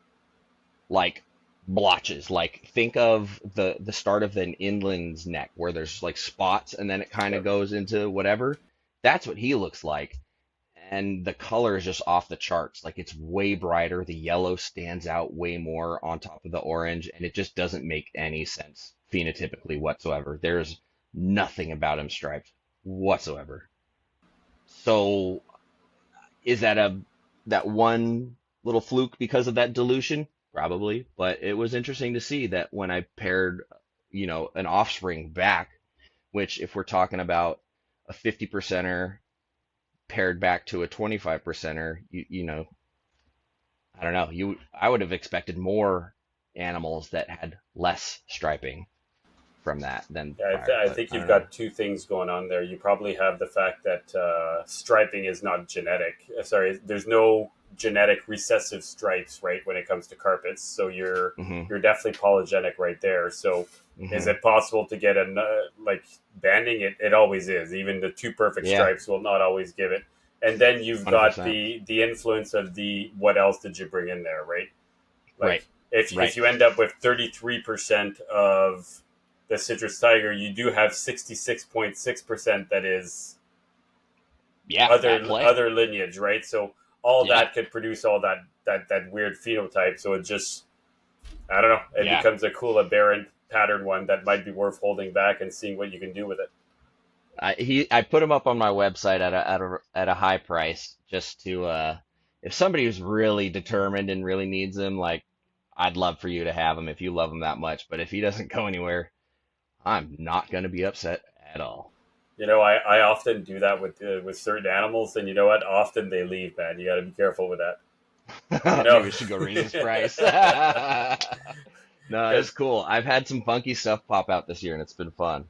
like blotches. Like think of the start of an inland's neck where there's like spots and then it kind of Yep. goes into whatever. That's what he looks like. And the color is just off the charts. Like it's way brighter. The yellow stands out way more on top of the orange, and it just doesn't make any sense phenotypically whatsoever. There's nothing about him striped whatsoever. So is that one little fluke because of that dilution? Probably, but it was interesting to see that when I paired, an offspring back, which if we're talking about a 50 percenter paired back to a 25 percenter, I don't know, I would have expected more animals that had less striping from that than Yeah, prior, I but think I you've don't know. got two things going on there. You probably have the fact that striping is not genetic. Sorry, there's no genetic recessive stripes, right, when it comes to carpets. So Hmm. you're definitely polygenic right there. So is Hmm. it possible to get like banding? It always is. Even the two perfect Yeah, stripes will not always give it. And then you've got 100%. the influence of the what else did you bring in there, right? Right, Like right. if you end up with 33% of the citrus tiger, you do have 66.6% that is Yeah, at play. other lineage, right? So all Yeah, that could produce all that weird phenotype. So it just I don't know. It yeah. becomes a cool aberrant pattern one that might be worth holding back and seeing what you can do with it. I put him up on my website at a high price just to if somebody who's really determined and really needs him, like I'd love for you to have him if you love him that much. But if he doesn't go anywhere, I'm not gonna be upset at all. I often do that with certain animals, and you know what? Often they leave, man. You got to be careful with that. You Maybe know, we should go raise his price. No, it's because cool. I've had some funky stuff pop out this year, and it's been fun.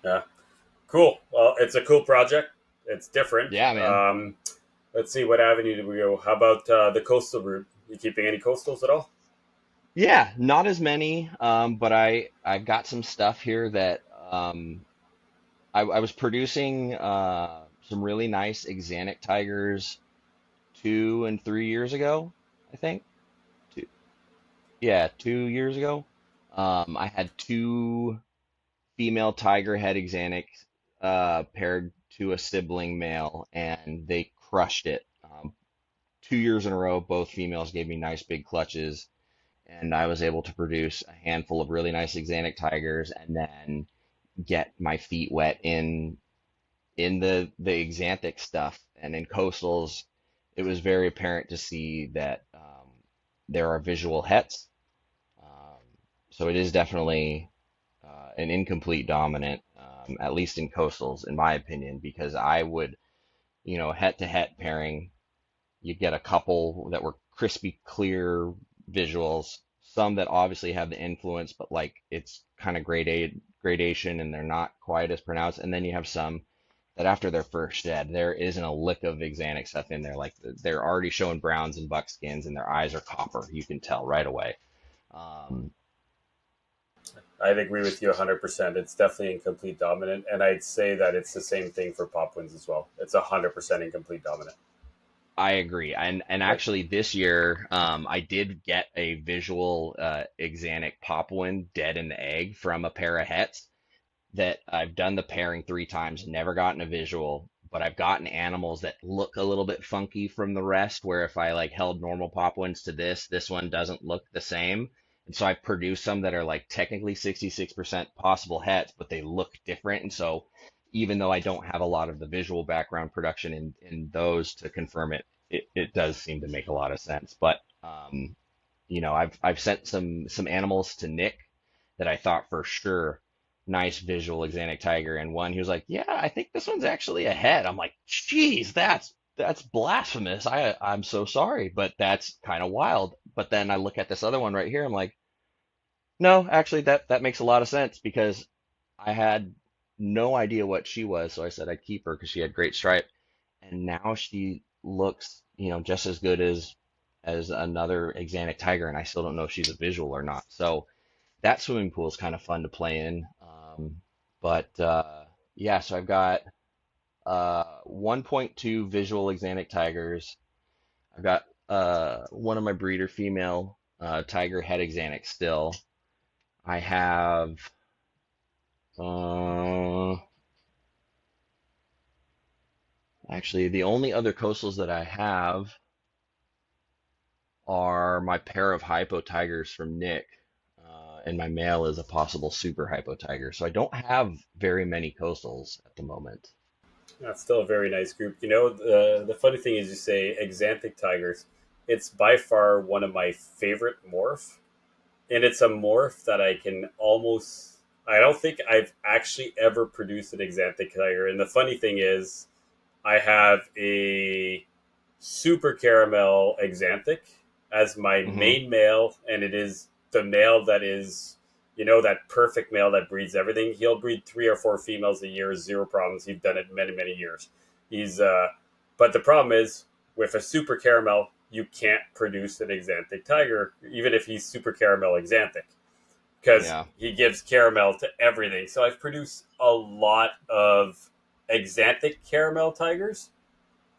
yeah, cool. Well, it's a cool project. It's different. Yeah, man. Let's see, what avenue did we go? How about the coastal route? You keeping any coastals at all? Yeah, not as many, but I got some stuff here that I was producing some really nice Axanthic tigers 2 and 3 years ago, I think. Two, yeah, 2 years ago. I had two female tiger head Axanthics paired to a sibling male, and they crushed it. 2 years in a row, both females gave me nice big clutches, and I was able to produce a handful of really nice Axanthic tigers, and then get my feet wet in the Axanthic stuff. And in coastals, it was very apparent to see that there are visual hets. Um, so it is definitely an incomplete dominant, at least in coastals, in my opinion, because I would, het to het pairing, you get a couple that were crispy, clear visuals, some that obviously have the influence, but like it's kind of gradation and they're not quite as pronounced. And then you have some that after their first shed, there isn't a lick of Axanthic stuff in there. Like they're already showing browns and buckskins, and their eyes are copper. You can tell right away. Um, I'd agree with you 100%. It's definitely incomplete dominant, and I'd say that it's the same thing for pop wins as well. It's 100% incomplete dominant. I agree. And Like, actually this year, I did get a visual Axanthic Popwin dead in the egg from a pair of hets that I've done the pairing 3 times, never gotten a visual, but I've gotten animals that look a little bit funky from the rest, where if I like held normal Popwins to this one doesn't look the same. And so I've produced some that are like technically 66% possible hets, but they look different. And so even though I don't have a lot of the visual background production in those to confirm it, it does seem to make a lot of sense. But I've sent some animals to Nick that I thought for sure nice visual Axanthic tiger, and one he was like, yeah, I think this one's actually a head. I'm like, geez, that's blasphemous. I'm so sorry, but that's kind of wild. But then I look at this other one right here. I'm like, no, actually, that makes a lot of sense because I had no idea what she was, so I said I'd keep her because she had great stripe, and now she looks just as good as another Axanthic tiger, and I still don't know if she's a visual or not. So that swimming pool is kind of fun to play in. But yeah, so I've got 1.2 visual Axanthic tigers. I've got one of my breeder female tiger head Axanthic still. I have uh, actually the only other coastals that I have are my pair of hypo tigers from Nick, and my male is a possible super hypo tiger. So I don't have very many coastals at the moment. That's still a very nice group. The funny thing is, you say Axanthic tigers. It's by far one of my favorite morph, and it's a morph that I can almost. I don't think I've actually ever produced an Axanthic tiger. And the funny thing is, I have a super caramel Axanthic as my Hmm. main male, and it is the male that is, that perfect male that breeds everything. He'll breed 3 or 4 females a year, zero problems. He's done it many, many years. He's, but the problem is with a super caramel, you can't produce an Axanthic tiger, even if he's super caramel Axanthic, because Yeah. he gives caramel to everything. So I've produced a lot of Axanthic caramel tigers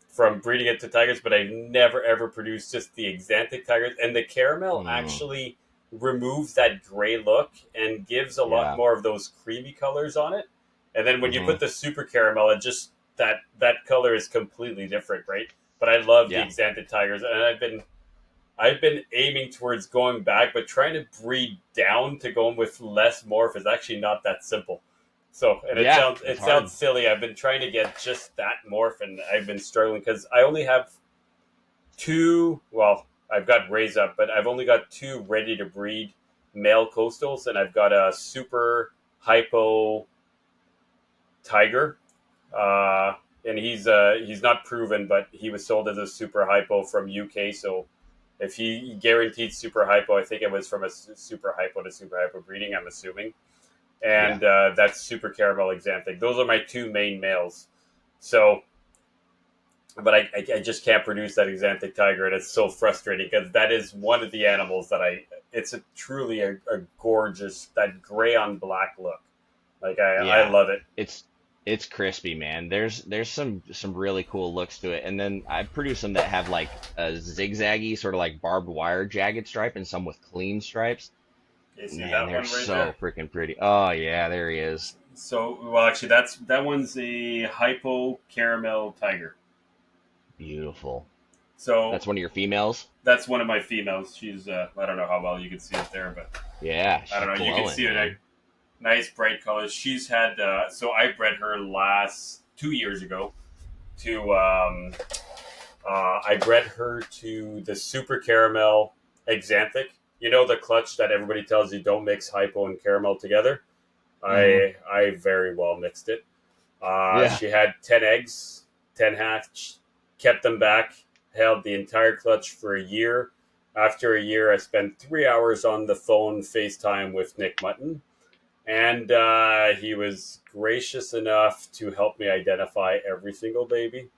from breeding it to tigers, but I've never ever produced just the Axanthic tigers. And the caramel Mm, actually removes that gray look and gives a lot yeah. more of those creamy colors on it. And then when you Hmm. put the super caramel, it just that color is completely different, right? But I love the Yeah. Axanthic tigers, and I've been aiming towards going back, but trying to breed down to going with less morph is actually not that simple. So, and it Yeah. sounds It's it hard. sounds silly. I've been trying to get just that morph, and I've been struggling because I only have two. Well, I've got raise up, but I've only got two ready to breed male coastals, and I've got a super hypo tiger, uh, and he's not proven, but he was sold as a super hypo from UK. So if he guaranteed super hypo, I think it was from a super hypo to super hypo breeding, I'm assuming. Yeah. And that's super caramel Axanthic. Those are my two main males. So, but I just can't produce that Axanthic tiger, and it's so frustrating because that is one of the animals that it's truly a gorgeous, that gray on black look. Like, I Yeah. love it. It's it's crispy, man. There's some really cool looks to it. And then I've produced some that have like a zigzaggy, sort of like barbed wire jagged stripe and some with clean stripes. You see Man, that they're one right there? so freaking pretty. Oh yeah, there he is. So, well, actually, that one's a hypo caramel tiger. Beautiful. So That's one of your females? that's one of my females. She's I don't know how well you can see it there, but Yeah, I she's don't know. You can glowing, see it. man. Nice bright colors. She's had so I bred her last 2 years ago to I bred her to the super caramel Axanthic. You know, the clutch that everybody tells you don't mix hypo and caramel together. Hmm. I very well mixed it. Yeah. She had 10 eggs, 10 hatched, kept them back, held the entire clutch for a year. After a year, I spent 3 hours on the phone FaceTime with Nick Mutton, and he was gracious enough to help me identify every single baby.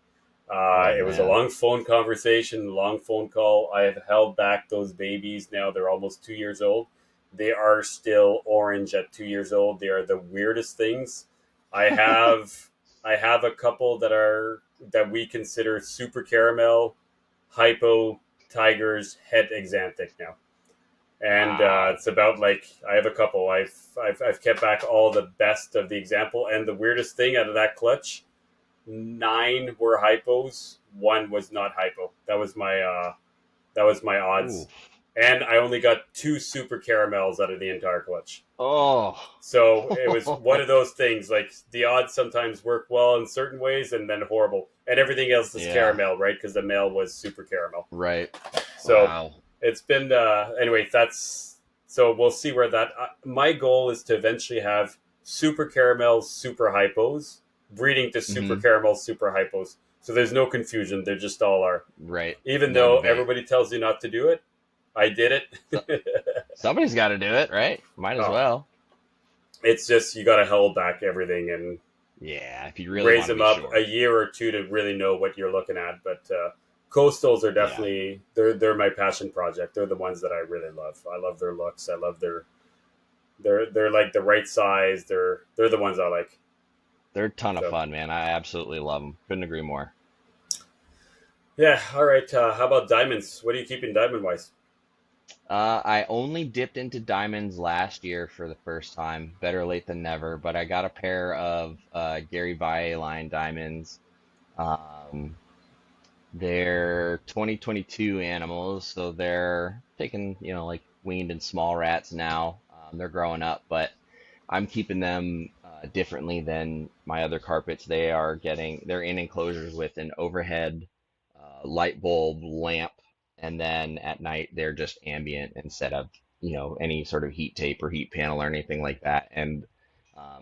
Oh It was a man. long phone conversation, long phone call. I have held back those babies now. They're almost 2 years old. They are still orange at 2 years old. They are the weirdest things. I have I have a couple that we consider super caramel, hypo tigers, het Axanthic now, and Wow. it's about like I have a couple. I've kept back all the best of the example, and the weirdest thing out of that clutch, 9 were hypos, one was not hypo. That was my Ooh. odds, and I only got 2 super caramels out of the entire clutch. Oh. So it was one of those things. Like, the odds sometimes work well in certain ways, and then horrible, and everything else is Yeah. caramel, right? Because the male was super caramel. Right. So Wow. it's been anyway. That's so we'll see where that. My goal is to eventually have super caramels, super hypos, breeding to super Hmm. caramels, super hypos. So there's no confusion. They just all are. Right. Even No though debate. everybody tells you not to do it, I did So, it. somebody's got to do it, right? Might as Oh, well. it's just you got to hold back everything and Yeah, if you really raise want to them be up a sure. year or two to really know what you're looking at. But Coastals are Yeah, definitely they're my passion project. They're the ones that I really love. I love their looks. I love they're like the right size. They're the ones I like. they're a ton of So fun, man. I absolutely love them. Couldn't agree more. yeah, all right. How about diamonds? What are you keeping diamond wise? I only dipped into diamonds last year for the first time. Better late than never. But I got a pair of Gary Valle line diamonds. Um, they're 2022 animals, so they're taking, like weaned and small rats now. They're growing up, but I'm keeping them differently than my other carpets. They're in enclosures with an overhead light bulb lamp, and then at night they're just ambient instead of, any sort of heat tape or heat panel or anything like that. And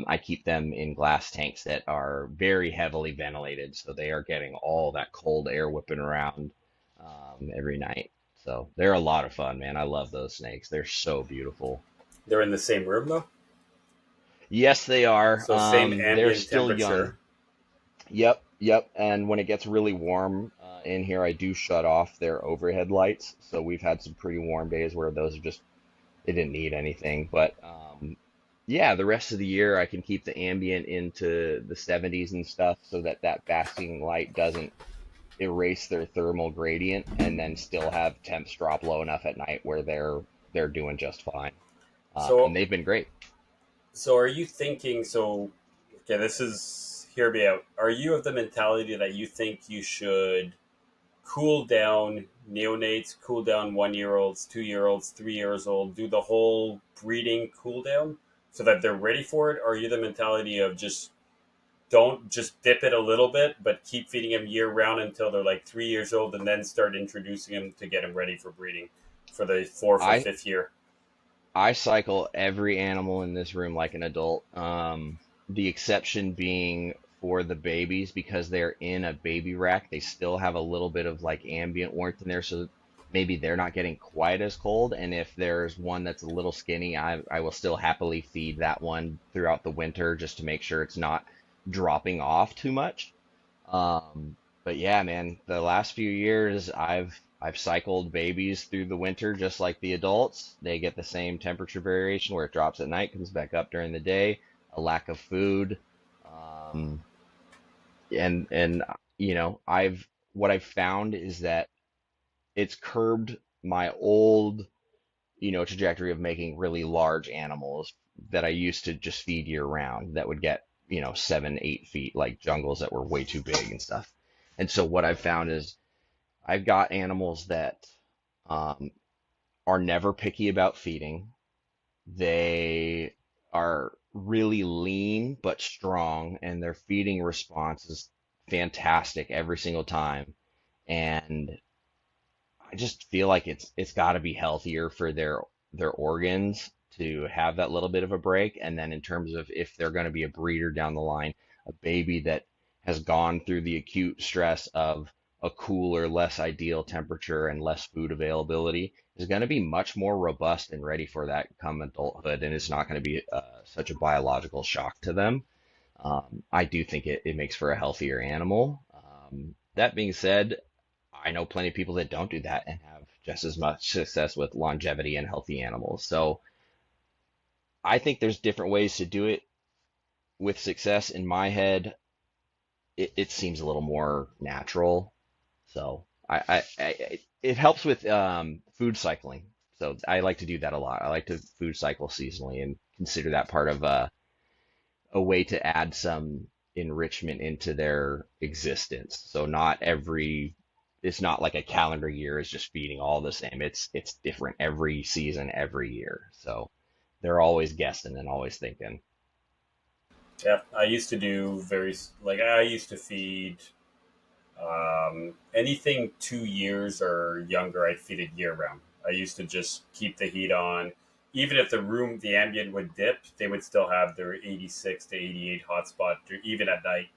I keep them in glass tanks that are very heavily ventilated, so they are getting all that cold air whipping around every night. So they're a lot of fun, man. I love those snakes. They're so beautiful. They're in the same room though, Yes, they are. so same They're ambient still young. temperature. Yep, yep. And when it gets really warm in here, I do shut off their overhead lights. So we've had some pretty warm days where those are just, they didn't need anything. But yeah, the rest of the year I can keep the ambient into the 70s and stuff so that that basking light doesn't erase their thermal gradient and then still have temps drop low enough at night where they're doing just fine. And So they've been great. so are you thinking? So okay, this is hear me out. Are you of the mentality that you think you should cool down neonates, cool down 1 year olds, 2 year olds, 3 years old, do the whole breeding cool down so that they're ready for it? Or are you the mentality of just don't just dip it a little bit, but keep feeding them year round until they're like 3 years old and then start introducing them to get them ready for breeding for the fourth or I fifth year? I cycle every animal in this room like an adult. The exception being for the babies because they're in a baby rack, they still have a little bit of like ambient warmth in there, so maybe they're not getting quite as cold. And if there's one that's a little skinny, I will still happily feed that one throughout the winter just to make sure it's not dropping off too much. But yeah, man, the last few years I've cycled babies through the winter just like the adults. They get the same temperature variation where it drops at night, comes back up during the day, a lack of food. Um, and I've what I've found is that it's curbed my old, trajectory of making really large animals that I used to just feed year round that would get, 7, 8 feet, like jungles that were way too big and stuff. And so what I've found is I've got animals that um, are never picky about feeding. They are really lean but strong, and their feeding response is fantastic every single time. And I just feel like it's got to be healthier for their organs to have that little bit of a break. And then in terms of if they're going to be a breeder down the line, a baby that has gone through the acute stress of a cooler, less ideal temperature and less food availability is going to be much more robust and ready for that come adulthood, and it's not going to be such a biological shock to them. I do think it makes for a healthier animal. That being said, I know plenty of people that don't do that and have just as much success with longevity and healthy animals. So I think there's different ways to do it with success. In my head, it seems a little more natural. So it helps with food cycling. So I like to do that a lot. I like to food cycle seasonally and consider that part of a way to add some enrichment into their existence. So not every it's not like a calendar year is just feeding all the same. It's different every season, every year. So they're always guessing and always thinking. Yeah, I used to do like I used to feed anything 2 years or younger. I feed it year round. I used to just keep the heat on, even if the ambient would dip, they would still have their 86 to 88 hotspot even at night,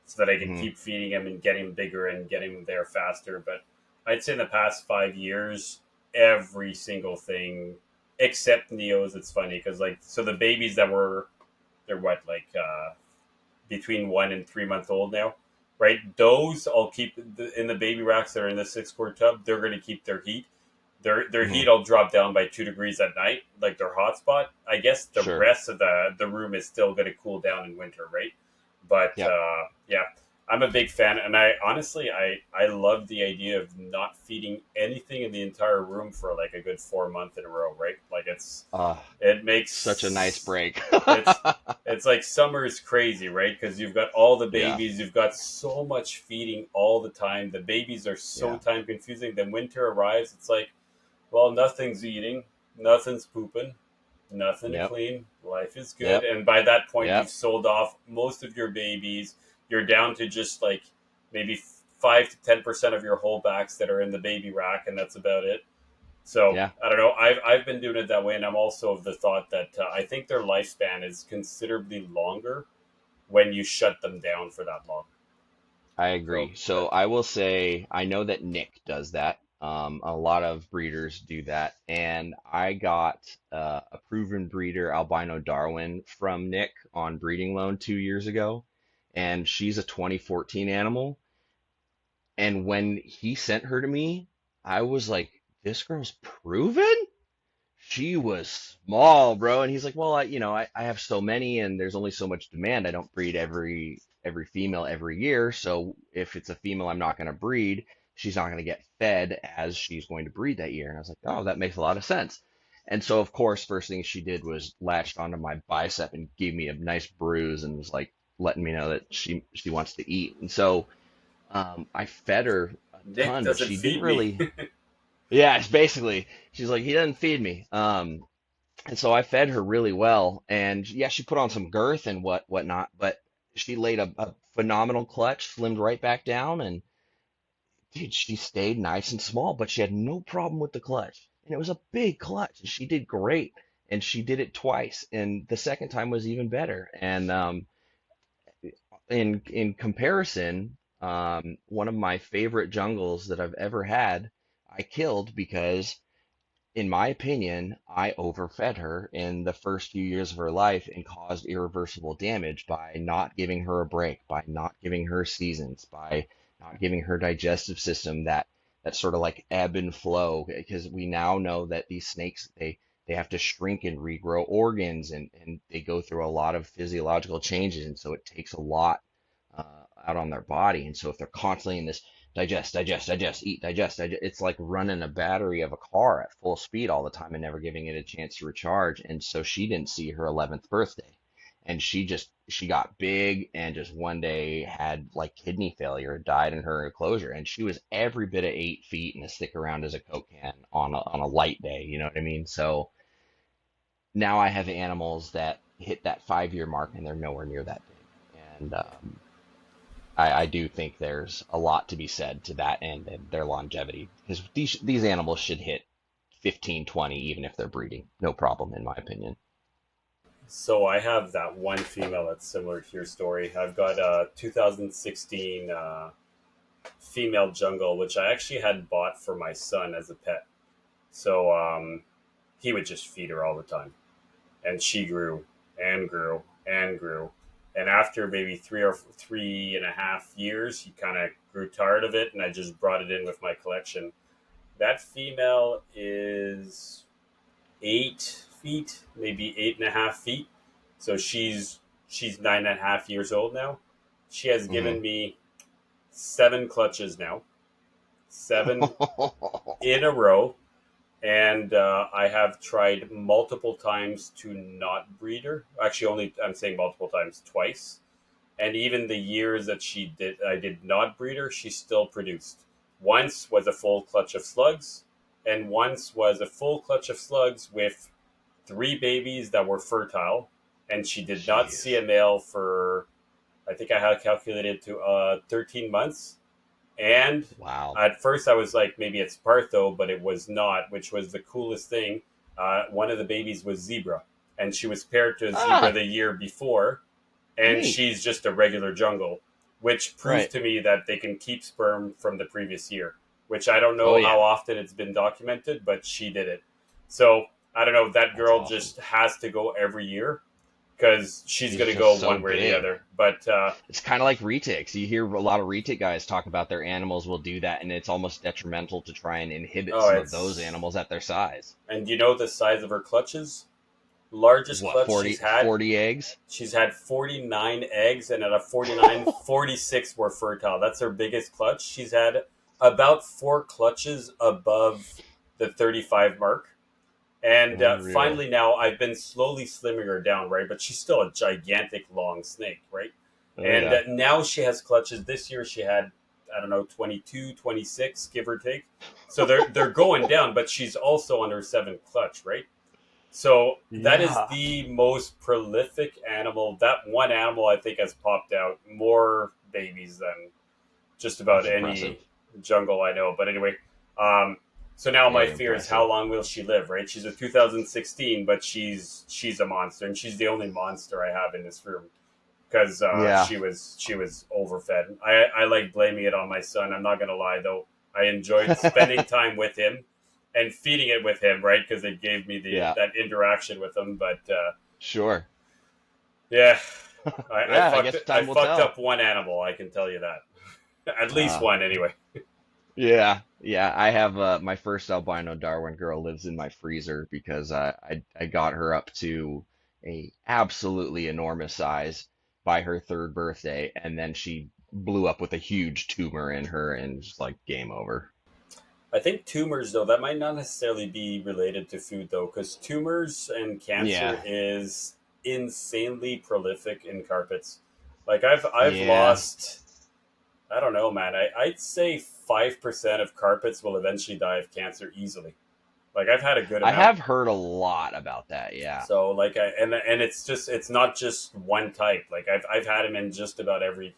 so that I could Hmm. keep feeding them and getting bigger and getting them there faster. But I'd say in the past 5 years, every single thing except Neos. It's funny because like so the babies that were they're what like between 1 and 3 months old now. right? Those I'll keep in the baby racks that are in the 6 quart tub. They're going to keep their heat. Their Hmm. heat will drop down by 2 degrees at night, like their hotspot. I guess the Sure. rest of the room is still going to cool down in winter, right? But Yep. yeah, I'm a big fan, and I honestly I love the idea of not feeding anything in the entire room for like a good 4 months in a row, right? Like Uh, it Such a nice makes break. it's it's like summer is crazy, right? Because you've got all the Yeah. babies, you've got so much feeding all the time. The babies are so Yeah. time confusing. Then winter arrives, it's like, well, nothing's eating, nothing's pooping, nothing to Yep. clean. Life is good. Yep. And by that point, you've Yep. sold off most of your babies. You're down to just like maybe 5 to 10% of your holdbacks that are in the baby rack, and that's about it. So Yeah. I don't know. I've been doing it that way, and I'm also of the thought that I think their lifespan is considerably longer when you shut them down for that long. I So agree. So I will say I know that Nick does that. A lot of breeders do that, and I got a proven breeder, albino Darwin, from Nick on breeding loan 2 years ago, and she's a 2014 animal. And when he sent her to me, I was like, "This girl's proven." She was small, bro. And he's like, well, I have so many and there's only so much demand. I don't breed every female every year. So if it's a female I'm not going to breed, she's not going to get fed as she's going to breed that year. And I was like, oh, that makes a lot of sense. And so, of course, first thing she did was latched onto my bicep and gave me a nice bruise and was like letting me know that she wants to eat. And so I fed her a Nick ton, but doesn't she didn't feed me. really. Yeah, it's basically she's like, he doesn't feed me. And so I fed her really well, and yeah, she put on some girth and whatnot, but she laid a phenomenal clutch, slimmed right back down, and dude, she stayed nice and small, but she had no problem with the clutch, and it was a big clutch, and she did great, and she did it twice, and the second time was even better. And in comparison, one of my favorite jungles that I've ever had, I killed because in my opinion, I overfed her in the first few years of her life and caused irreversible damage by not giving her a break, by not giving her seasons, by not giving her digestive system that sort of like ebb and flow. Because we now know that these snakes they have to shrink and regrow organs and they go through a lot of physiological changes, and so it takes a lot out on their body. And so if they're constantly in this digest, eat, digest. It's like running a battery of a car at full speed all the time and never giving it a chance to recharge. And so she didn't see her 11th birthday. And she got big and just one day had like kidney failure, died in her enclosure. And she was every bit of 8 feet and as thick around as a Coke can on a light day. You know what I mean? So now I have animals that hit that 5 year mark and they're nowhere near that big. And I do think there's a lot to be said to that end and their longevity because these animals should hit 15, 20, even if they're breeding. No problem, in my opinion. So I have that one female that's similar to your story. I've got a 2016 female jungle, which I actually had bought for my son as a pet. So he would just feed her all the time, and she grew and grew and grew. And after maybe 3 and a half years, he kind of grew tired of it, and I just brought it in with my collection. That female is 8 feet, maybe 8.5 feet. So she's 9.5 years old now. She has Hmm. given me 7 clutches now, 7 in a row, and I have tried multiple times to not breed her. Actually, only I'm saying multiple times, twice. And even the years that I did not breed her, she still produced. Once was a full clutch of slugs, and once was a full clutch of slugs with 3 babies that were fertile, and she did not see Jeez. a male for, I think I had calculated to 13 months. And Wow. at first I was like, maybe it's Partho, but it was not, which was the coolest thing. One of the babies was Zebra, and she was paired to a Zebra Ah, the year before, and neat. she's just a regular jungle, which proves Right. to me that they can keep sperm from the previous year, which I don't Oh know how yeah. often it's been documented, but she did it. So I don't know. That That's girl awesome. just has to go every year because she's She's going to just go so one way or the big. other. But It's kind of like retics. You hear a lot of retic guys talk about their animals will do that, and it's almost detrimental to try and inhibit oh, some of those it's animals at their size. and you know the size of her clutches? Largest What, clutch 40 eggs? she's had 49 eggs, and out of 49, 46 were fertile. That's her biggest clutch. She's had about 4 clutches above the 35 mark. And Unreal. finally, now I've been slowly slimming her down, right? But she's still a gigantic long snake, right? Oh And yeah. now she has clutches. This year she had, I don't know, 22, 26, give or take. So they're going down, but she's also on her seventh clutch, right? So that is Yeah. the most prolific animal. That one animal I think has popped out more babies than just about That's impressive. any jungle I know. But anyway, um, so now my Very fear is how impressive. long will she live? Right? She's a 2016, but she's a monster, and she's the only monster I have in this room because Yeah. she was overfed. I like blaming it on my son. I'm not gonna lie though. I enjoyed spending time with him and feeding it with him, right? Because it gave me the Yeah. that interaction with him. But Sure. yeah, I Yeah, I fucked guess I time will fucked tell. up one animal. I can tell you that. At least Uh, one, anyway. yeah, yeah. I have my first albino Darwin girl lives in my freezer because I got her up to a absolutely enormous size by her third birthday, and then she blew up with a huge tumor in her, and just like game over. I think tumors, though, that might not necessarily be related to food, though, because tumors and cancer Yeah, is insanely prolific in carpets. Like I've yeah. lost, I don't know, man. I'd say 5% of carpets will eventually die of cancer easily. Like I've had a good I amount. have heard a lot about that. Yeah, So like and it's not just one type. Like I've had them in just about every,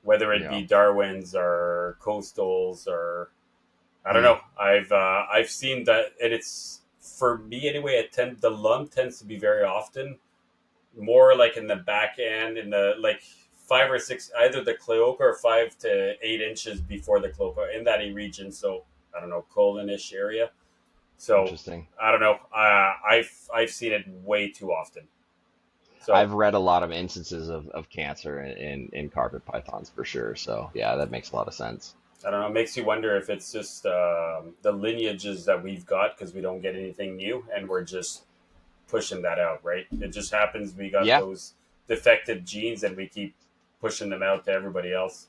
whether it yeah. be Darwins or coastals or I don't Hmm. know. I've seen that, and it's for me anyway. The lump tends to be very often more like in the back end, in the like 5 or 6, either the cloaca or 5 to 8 inches before the cloaca in that region. So I don't know, colonish area. So Interesting. I don't know. I've seen it way too often. So I've read a lot of instances of cancer in carpet pythons for sure. So yeah, that makes a lot of sense. I don't know. It makes you wonder if it's just the lineages that we've got because we don't get anything new, and we're just pushing that out, right? It just happens we got Yeah, those defective genes and we keep pushing them out to everybody else.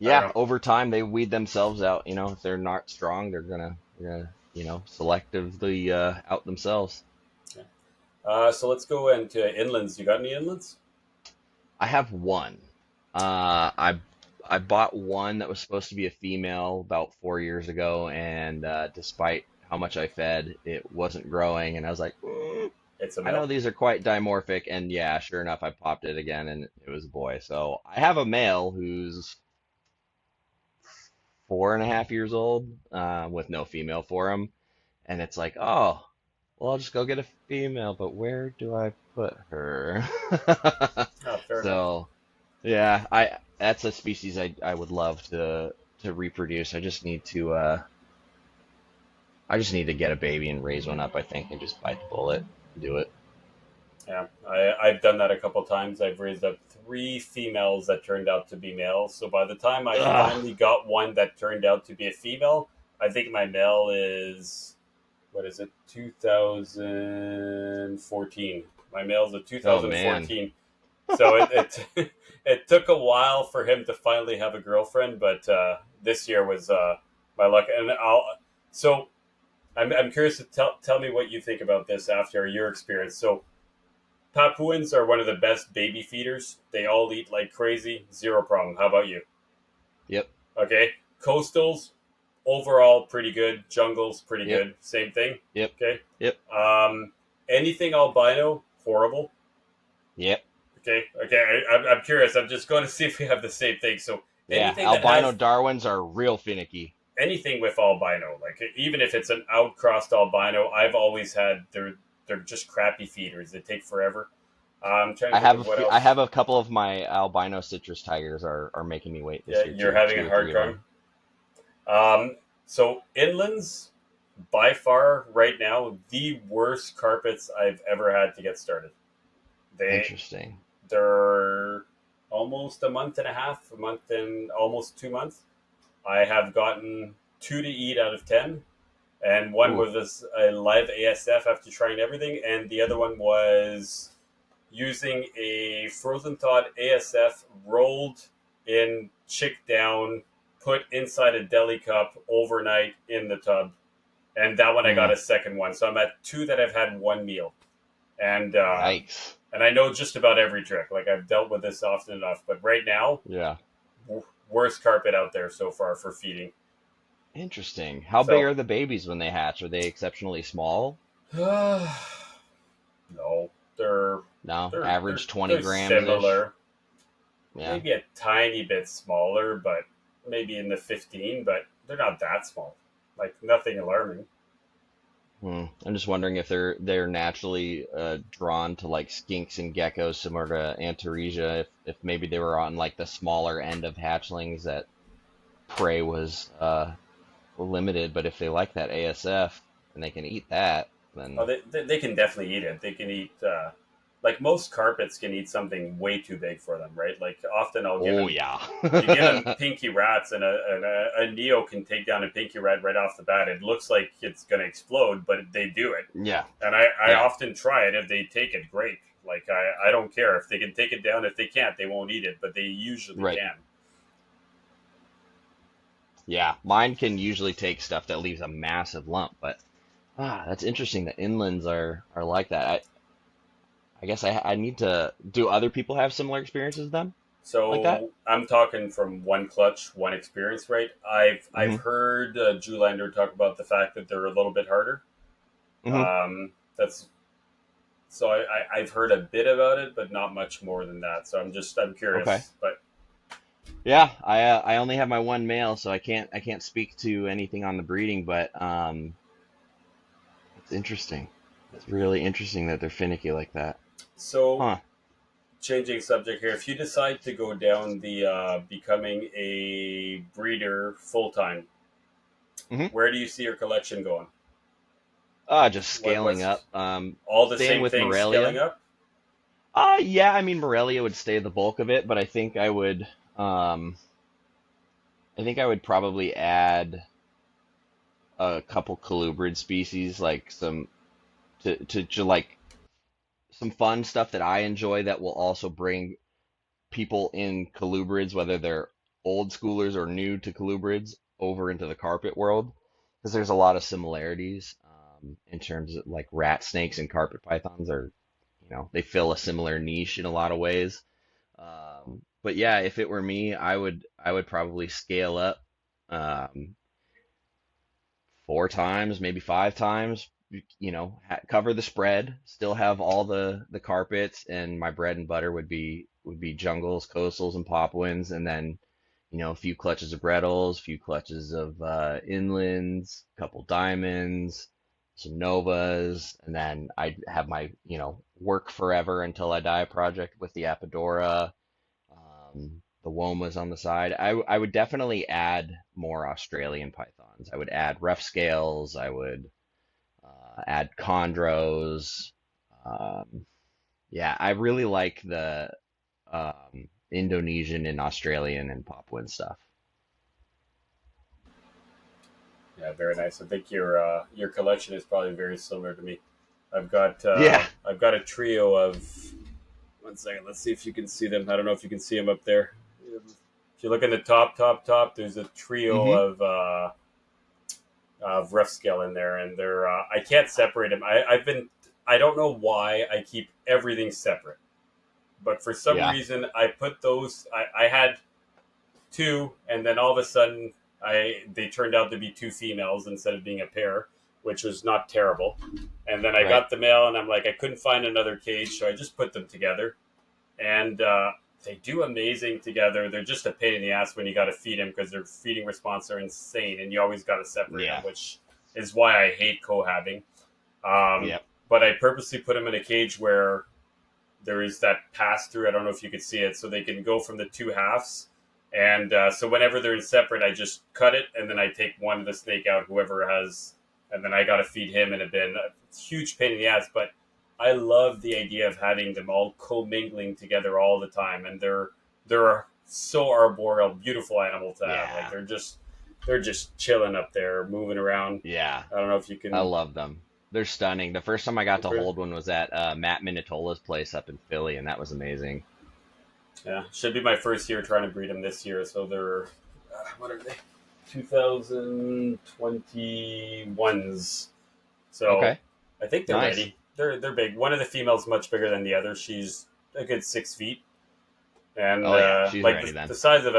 I don't yeah. know. Over time, they weed themselves out. You know, if they're not strong, they're gonna selectively out themselves. Yeah. So let's go into inlands. You got any inlands? I have one. I bought one that was supposed to be a female about 4 years ago, and despite how much I fed, it wasn't growing, and I was like, It's a I know male. these are quite dimorphic, and yeah, sure enough, I popped it again, and it was a boy. So I have a male who's 4.5 years old, with no female for him, and it's like, oh, well, I'll just go get a female, but where do I put her? Oh, fair enough. So yeah, I that's a species I would love to reproduce. I just need to get a baby and raise one up, I think, and just bite the bullet, do it. Yeah, I've done that a couple times. I've raised up 3 females that turned out to be males. So by the time I Ugh. finally got one that turned out to be a female, I think my male is, what is it, 2014. My male's a Oh man. 2014. So it it took a while for him to finally have a girlfriend, but this year was my luck. And I'm curious to tell me what you think about this after your experience. So Papuans are one of the best baby feeders. They all eat like crazy, zero problem. How about you? Yep. Okay, coastals overall pretty good. Jungles pretty Yep. good. Same thing. Yep. Okay. Yep. Anything albino horrible. Yep. Okay. Okay. I'm curious. I'm just going to see if we have the same thing. So Yeah. anything that Albino has Darwins are real finicky. anything with albino, like even if it's an outcrossed albino, I've always had they're just crappy feeders. They take forever. I'm trying to I think have of what I else. have a couple of my albino citrus tigers are making me wait Yeah, this year you're too. having Two a or hard three of time. them. So inlands, by far, right now, the worst carpets I've ever had to get started. They Interesting. they're almost a month and a half, a month and almost 2 months. I have gotten two to eat out of 10, and one Ooh. was a live ASF after trying everything, and the other one was using a frozen thawed ASF rolled in chick down, put inside a deli cup overnight in the tub, and that one I got Mm, a second one. So I'm at two that I've had one meal, and yikes. and I know just about every trick. Like I've dealt with this often enough, but right now, Yeah. worst carpet out there so far for feeding. Interesting. How big So are the babies when they hatch? Are they exceptionally small? no, they're No, they're they're average 20 they're grams ish. similar. Yeah. Maybe a tiny bit smaller, but maybe in the 15. But they're not that small. Like nothing alarming. Hmm. I'm just wondering if they're naturally drawn to like skinks and geckos, similar to Antaresia. If maybe they were on like the smaller end of hatchlings that prey was limited, but if they like that ASF and they can eat that, Oh, then they can definitely eat it. They can eat. Like most carpets can eat something way too big for them, right? Like often I'll give oh them yeah. you give them pinky rats, and a neo can take down a pinky rat right off the bat. It looks like it's going to explode, but they do it. Yeah. And I Yeah. often try it. If they take it, great. Like I don't care if they can take it down. If they can't, they won't eat it, but they usually Right. can. Yeah. Mine can usually take stuff that leaves a massive lump, but that's interesting that inlands are like that. I guess I need to. Do other people have similar experiences with them like that? So I'm talking from one clutch, one experience, right? I've Hmm. heard Julander talk about the fact that they're a little bit harder. Hmm. That's so I've heard a bit about it, but not much more than that. So I'm Okay. curious, but Yeah, I only have my one male, so I can't speak to anything on the breeding, but it's interesting. It's really interesting that they're finicky like that. so Huh. changing subject here. If you decide to go down the becoming a breeder full time, Hmm. where do you see your collection going? Just scaling What's up. all the Staying same with things scaling Morelia. up? Yeah, I mean Morelia would stay the bulk of it, but um I think I would probably add a couple colubrid species, like some to like some fun stuff that I enjoy that will also bring people in colubrids, whether they're old schoolers or new to colubrids, over into the carpet world, because there's a lot of similarities in terms of like rat snakes and carpet pythons are, they fill a similar niche in a lot of ways. But yeah, if it were me, I would probably scale up um, 4 times, maybe 5 times. Cover the spread, still have all the carpets, and my bread and butter would be jungles, coastals, and Papuans, and then a few clutches of Brettles, a few clutches of inlands, a couple diamonds, some novas, and then I'd have my work forever until I die project with the Apadora, the womas on the side. I would definitely add more Australian pythons. I would add rough scales. I would add chondros. Um, yeah, I really like the Indonesian and Australian and Papuan stuff. Yeah, very nice. I think your collection is probably very similar to me. Yeah. I've got a trio of. One second, let's see if you can see them. I don't know if you can see them up there. If you look in the top, there's a trio Hmm. of rough scale in there, and they're I can't separate them. I don't know why I keep everything separate, but for some Yeah. reason I put those. I had two, and then all of a sudden they turned out to be two females instead of being a pair, which was not terrible. And then I Right. got the male, and I'm like, I couldn't find another cage, so I just put them together, and they do amazing together. They're just a pain in the ass when you got to feed them because their feeding response are insane, and you always got to separate them, Yeah. which is why I hate cohabbing. Um, Yep. but I purposely put them in a cage where there is that pass through. I don't know if you could see it, so they can go from the two halves. And so whenever they're in separate, I just cut it, and then I take one of the snake out, whoever has, and then I got to feed him in a bin. It's a huge pain in the ass, but I love the idea of having them all commingling together all the time, and they're so arboreal, beautiful animal to have. Like Yeah. they're just chilling up there, moving around. Yeah. I don't know if you I can. love them. They're stunning. The first time I got to hold one was at Matt Minatola's place up in Philly, and that was amazing. Yeah, should be my first year trying to breed them this year. So they're what are they? 2021s. So Okay. I think they're Nice. ready. They're big. One of the females much bigger than the other. She's a good 6 feet, and Oh yeah, she's like ready then. the size of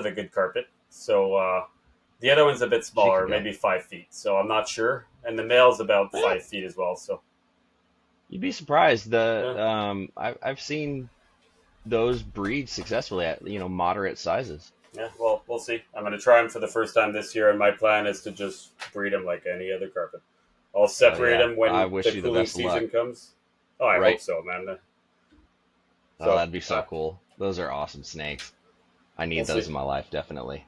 a good carpet. So the other one's a bit She could smaller, go. maybe 5 feet. So I'm not sure. And the male's about Eh, 5 feet as well. So you'd be surprised. yeah, I've seen those breed successfully at moderate sizes. yeah. Well, we'll see. I'm going to try them for the first time this year, and my plan is to just breed them like any other carpet. I'll Hell separate yeah. them I when the wish you the cooling best of luck. season comes. Oh, I hope Right. so, man. Oh, So that'd be so cool. Those are awesome snakes. I we'll need those see. in my life, definitely.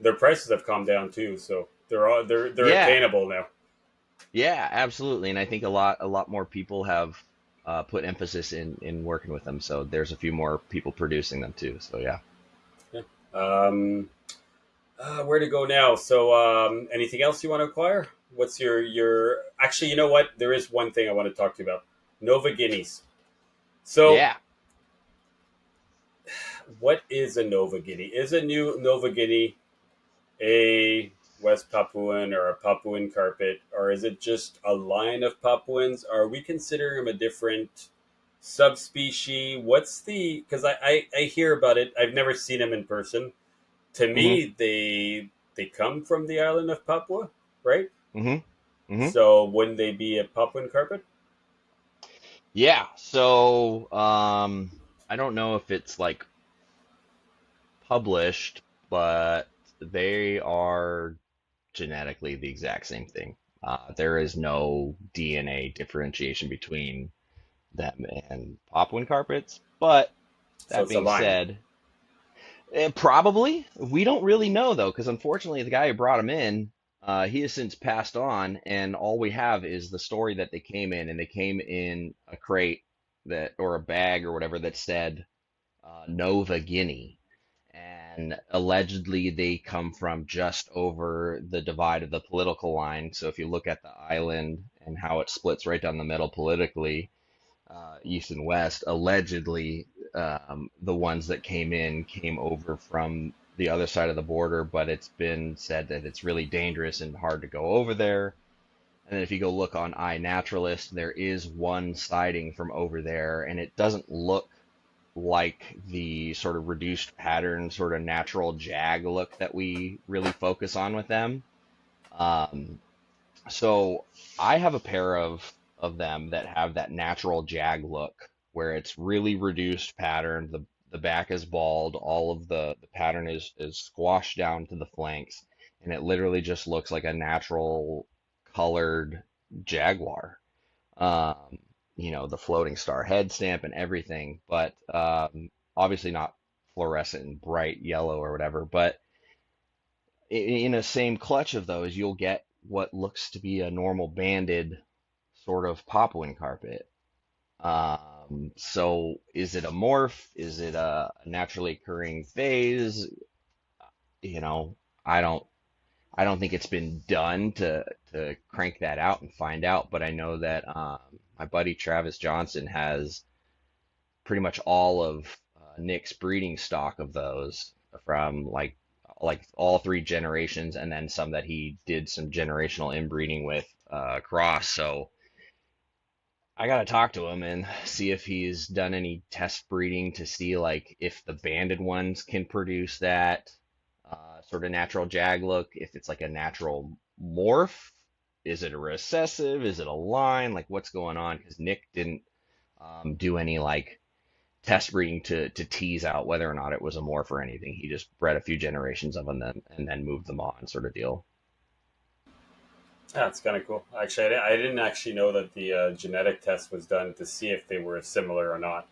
Their prices have calmed down too, so they're Yeah. attainable now. Yeah, absolutely. And I think a lot more people have put emphasis in working with them. So there's a few more people producing them too. So yeah. Yeah. Um, where to go now? So, anything else you want to acquire? What's your? Actually, you know what? There is one thing I want to talk to you about. Nova Guineas. So, Yeah. what is a Nova Guinea? Is a new Nova Guinea a West Papuan or a Papuan carpet, or is it just a line of Papuans? Are we considering them a different subspecies? What's the? Because I hear about it. I've never seen them in person. To hmm me, they come from the island of Papua, right? hmm hmm So wouldn't they be a Papuan carpet? Yeah. So I don't know if it's like published, but they are genetically the exact same thing. There is no DNA differentiation between them and Papuan carpets. But So that it's a being line. said, probably we don't really know though, because unfortunately the guy who brought him in, he has since passed on, and all we have is the story that they came in, and they came in a crate that or a bag or whatever that said Nova Guinea. And allegedly, they come from just over the divide of the political line. So if you look at the island and how it splits right down the middle politically, east and west, allegedly, the ones that came in came over from the other side of the border, but it's been said that it's really dangerous and hard to go over there. And then if you go look on iNaturalist, there is one sighting from over there, and it doesn't look like the sort of reduced pattern, sort of natural jag look that we really focus on with them. Um, so I have a pair of them that have that natural jag look where it's really reduced pattern. The back is bald, all of the pattern is squashed down to the flanks, and it literally just looks like a natural colored jaguar. Um, the floating star head stamp and everything, but obviously not fluorescent and bright yellow or whatever. But in a same clutch of those, you'll get what looks to be a normal banded sort of Papuan carpet. So is it a morph? Is it a naturally occurring phase? You know, I don't I don't think it's been done to crank that out and find out, but I know that my buddy Travis Johnson has pretty much all of Nick's breeding stock of those from like all three generations, and then some that he did some generational inbreeding with cross. So I gotta talk to him and see if he's done any test breeding to see like if the banded ones can produce that sort of natural jag look, if it's like a natural morph. Is it a recessive? Is it a line? Like what's going on? Because Nick didn't do any like test breeding to tease out whether or not it was a morph or anything. He just bred a few generations of them and then moved them on, sort of deal. Yeah, it's kind of cool. Actually, I didn't actually know that the genetic test was done to see if they were similar or not.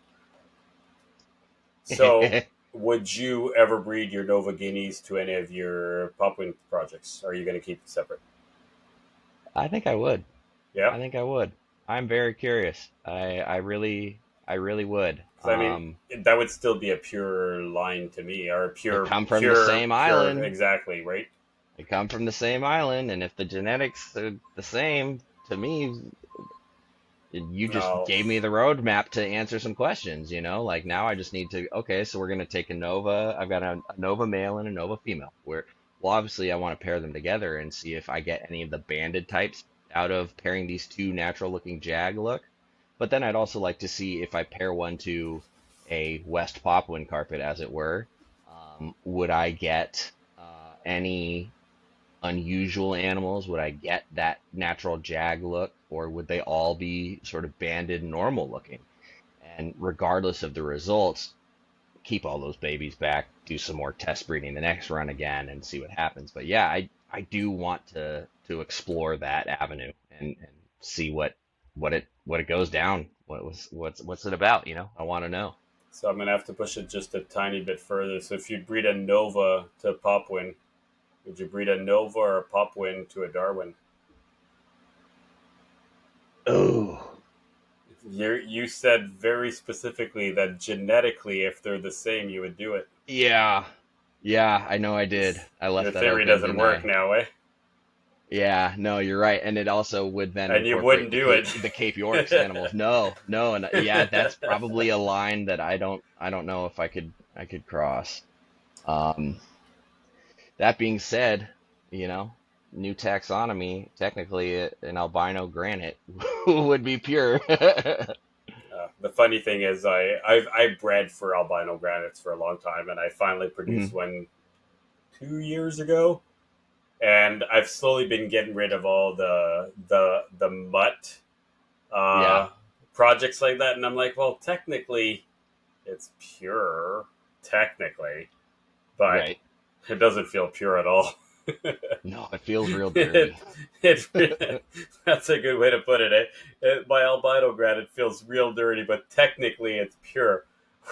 So, would you ever breed your Nova Guineas to any of your Papuan projects? Or are you going to keep it separate? I think I would. Yeah. I think I would. I'm very curious. I really would. Because I mean, that would still be a pure line to me, or They come from the same pure. island. Exactly right. They come from the same island, and if the genetics are the same, to me, you just No, gave me the roadmap to answer some questions, Like now I just need to, okay, so we're gonna take a Nova. I've got a Nova male and a Nova female. Well, obviously I want to pair them together and see if I get any of the banded types out of pairing these two natural looking Jag look. But then I'd also like to see if I pair one to a West Papuan carpet, as it were, would I get any unusual animals? Would I get that natural Jag look, or would they all be sort of banded normal looking? And regardless of the results, keep all those babies back, do some more test breeding the next run again, and see what happens. But yeah, I do want to explore that avenue and see what it goes down. What's it about? I want to know. so I'm gonna have to push it just a tiny bit further. So if you breed a Nova to Papuan, would you breed a Nova or a Papuan to a Darwin? Oh, You said very specifically that genetically, if they're the same, you would do it. yeah, yeah. I know I did. I Your left that theory open, doesn't didn't work I? now, eh? Yeah, no, you're right, and it also would then And you wouldn't incorporate the do Cape it. the Cape Yorks animals. No, no, and yeah, that's probably a line that I don't know if I could cross. Um, that being said, you know, new taxonomy, technically an albino granite would be pure. The funny thing is, I bred for albino granites for a long time, and I finally produced Mhm. one 2 years ago. And I've slowly been getting rid of all the mutt Yeah, uh, projects like that, and I'm like, well, technically, it's pure, technically, but right. it doesn't feel pure at all. No, it feels real it, dirty. it that's a good way to put it. My albino granite feels real dirty, but technically it's pure,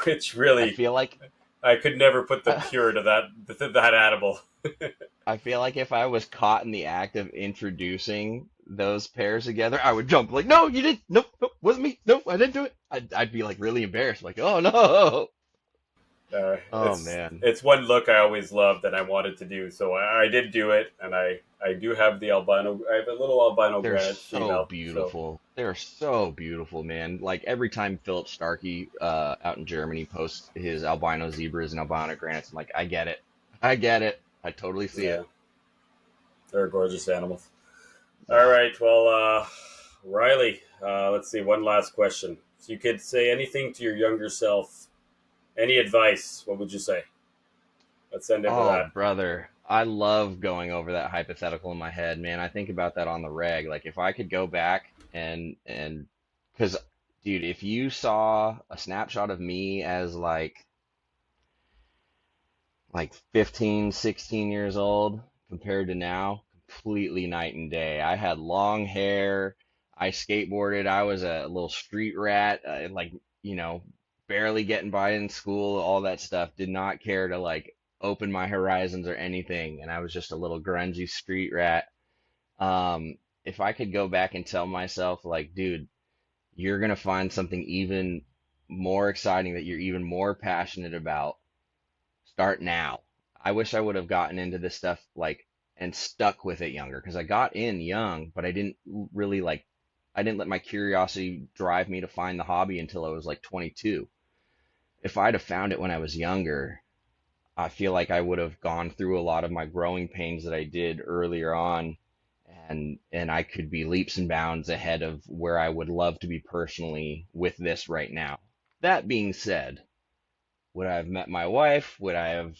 which I really feel like I could never put the pure to that animal. I feel like if I was caught in the act of introducing those pairs together, I would jump like, "No, you didn't. Nope, nope, wasn't me. Nope, I didn't do it." I'd be like really embarrassed, like, "Oh no." Oh It's man, one look I always loved and I wanted to do, so I did do it, and I do have the albino. I have a little albino they're granite so female. So beautiful. They're so beautiful, man. Like every time Philip Starkey out in Germany posts his albino zebras and albino granites, I'm like, I get it. I get it. I totally see yeah, it. they're gorgeous animals. All Oh, right, well, Riley, let's see. One last question. If you could say anything to your younger self, any advice, what would you say? Let's end it with oh, that. brother. I love going over that hypothetical in my head, man. I think about that on the reg. Like if I could go back and because dude, if you saw a snapshot of me as like 15, 16 years old compared to now, completely night and day. I had long hair. I skateboarded. I was a little street rat, like, you know, barely getting by in school, all that stuff. Did not care to like open my horizons or anything. And I was just a little grungy street rat. If I could go back and tell myself, like, dude, you're gonna find something even more exciting that you're even more passionate about. Start now. I wish I would have gotten into this stuff like and stuck with it younger because I got in young, but I didn't really like I didn't let my curiosity drive me to find the hobby until I was like 22. If I'd have found it when I was younger, I feel like I would have gone through a lot of my growing pains that I did earlier on and I could be leaps and bounds ahead of where I would love to be personally with this right now. That being said, would I have met my wife? Would I have,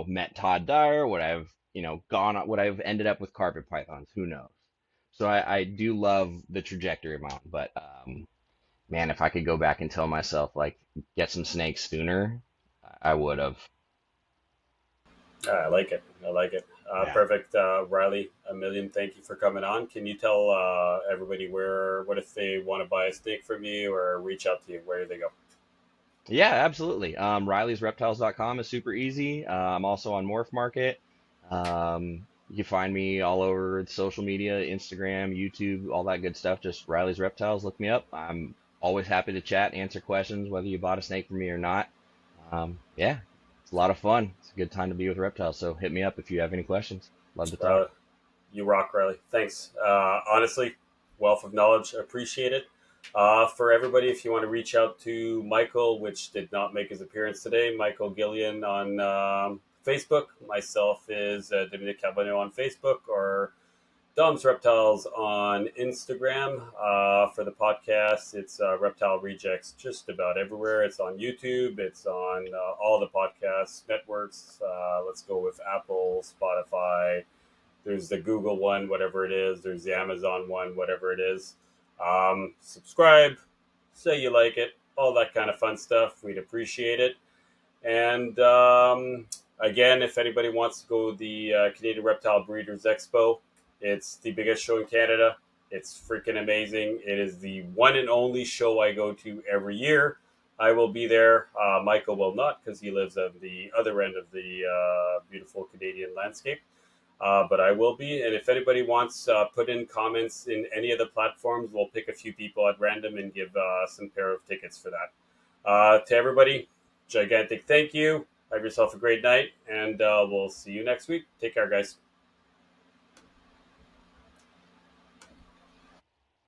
met Todd Dyer? Would I have, would I have ended up with carpet pythons? Who knows? So I do love the trajectory of mine, but man, if I could go back and tell myself like get some snakes sooner, I would have. I like it. I like it. Yeah. Perfect, Riley. A million. Thank you for coming on. Can you tell everybody what if they want to buy a steak from you or reach out to you? Where do they go? Yeah, absolutely. RileysReptiles.com is super easy. I'm also on Morph Market. You can find me all over social media, Instagram, YouTube, all that good stuff. Just Riley's Reptiles. Look me up. I'm always happy to chat, answer questions, whether you bought a snake from me or not. Yeah, it's a lot of fun. It's a good time to be with reptiles. So hit me up if you have any questions. Love to talk. Uh, you rock, Riley. Thanks. Honestly, wealth of knowledge. Appreciate it. For everybody, if you want to reach out to Michael, which did not make his appearance today, Michael Gillian on Facebook. Myself is Dominic Carbonneau on Facebook, or Dom's Reptiles on Instagram. For the podcast, it's Reptile Rejects just about everywhere. It's on YouTube. It's on all the podcast networks. Let's go with Apple, Spotify. There's the Google one, whatever it is. There's the Amazon one, whatever it is. Subscribe, say you like it, all that kind of fun stuff. We'd appreciate it. And again, if anybody wants to go to the Canadian Reptile Breeders Expo, it's the biggest show in Canada. It's freaking amazing. It is the one and only show I go to every year. I will be there. Michael will not, because he lives on the other end of the beautiful Canadian landscape. But I will be. And if anybody wants, put in comments in any of the platforms. We'll pick a few people at random and give some pair of tickets for that. To everybody, gigantic thank you. Have yourself a great night, and we'll see you next week. Take care, guys.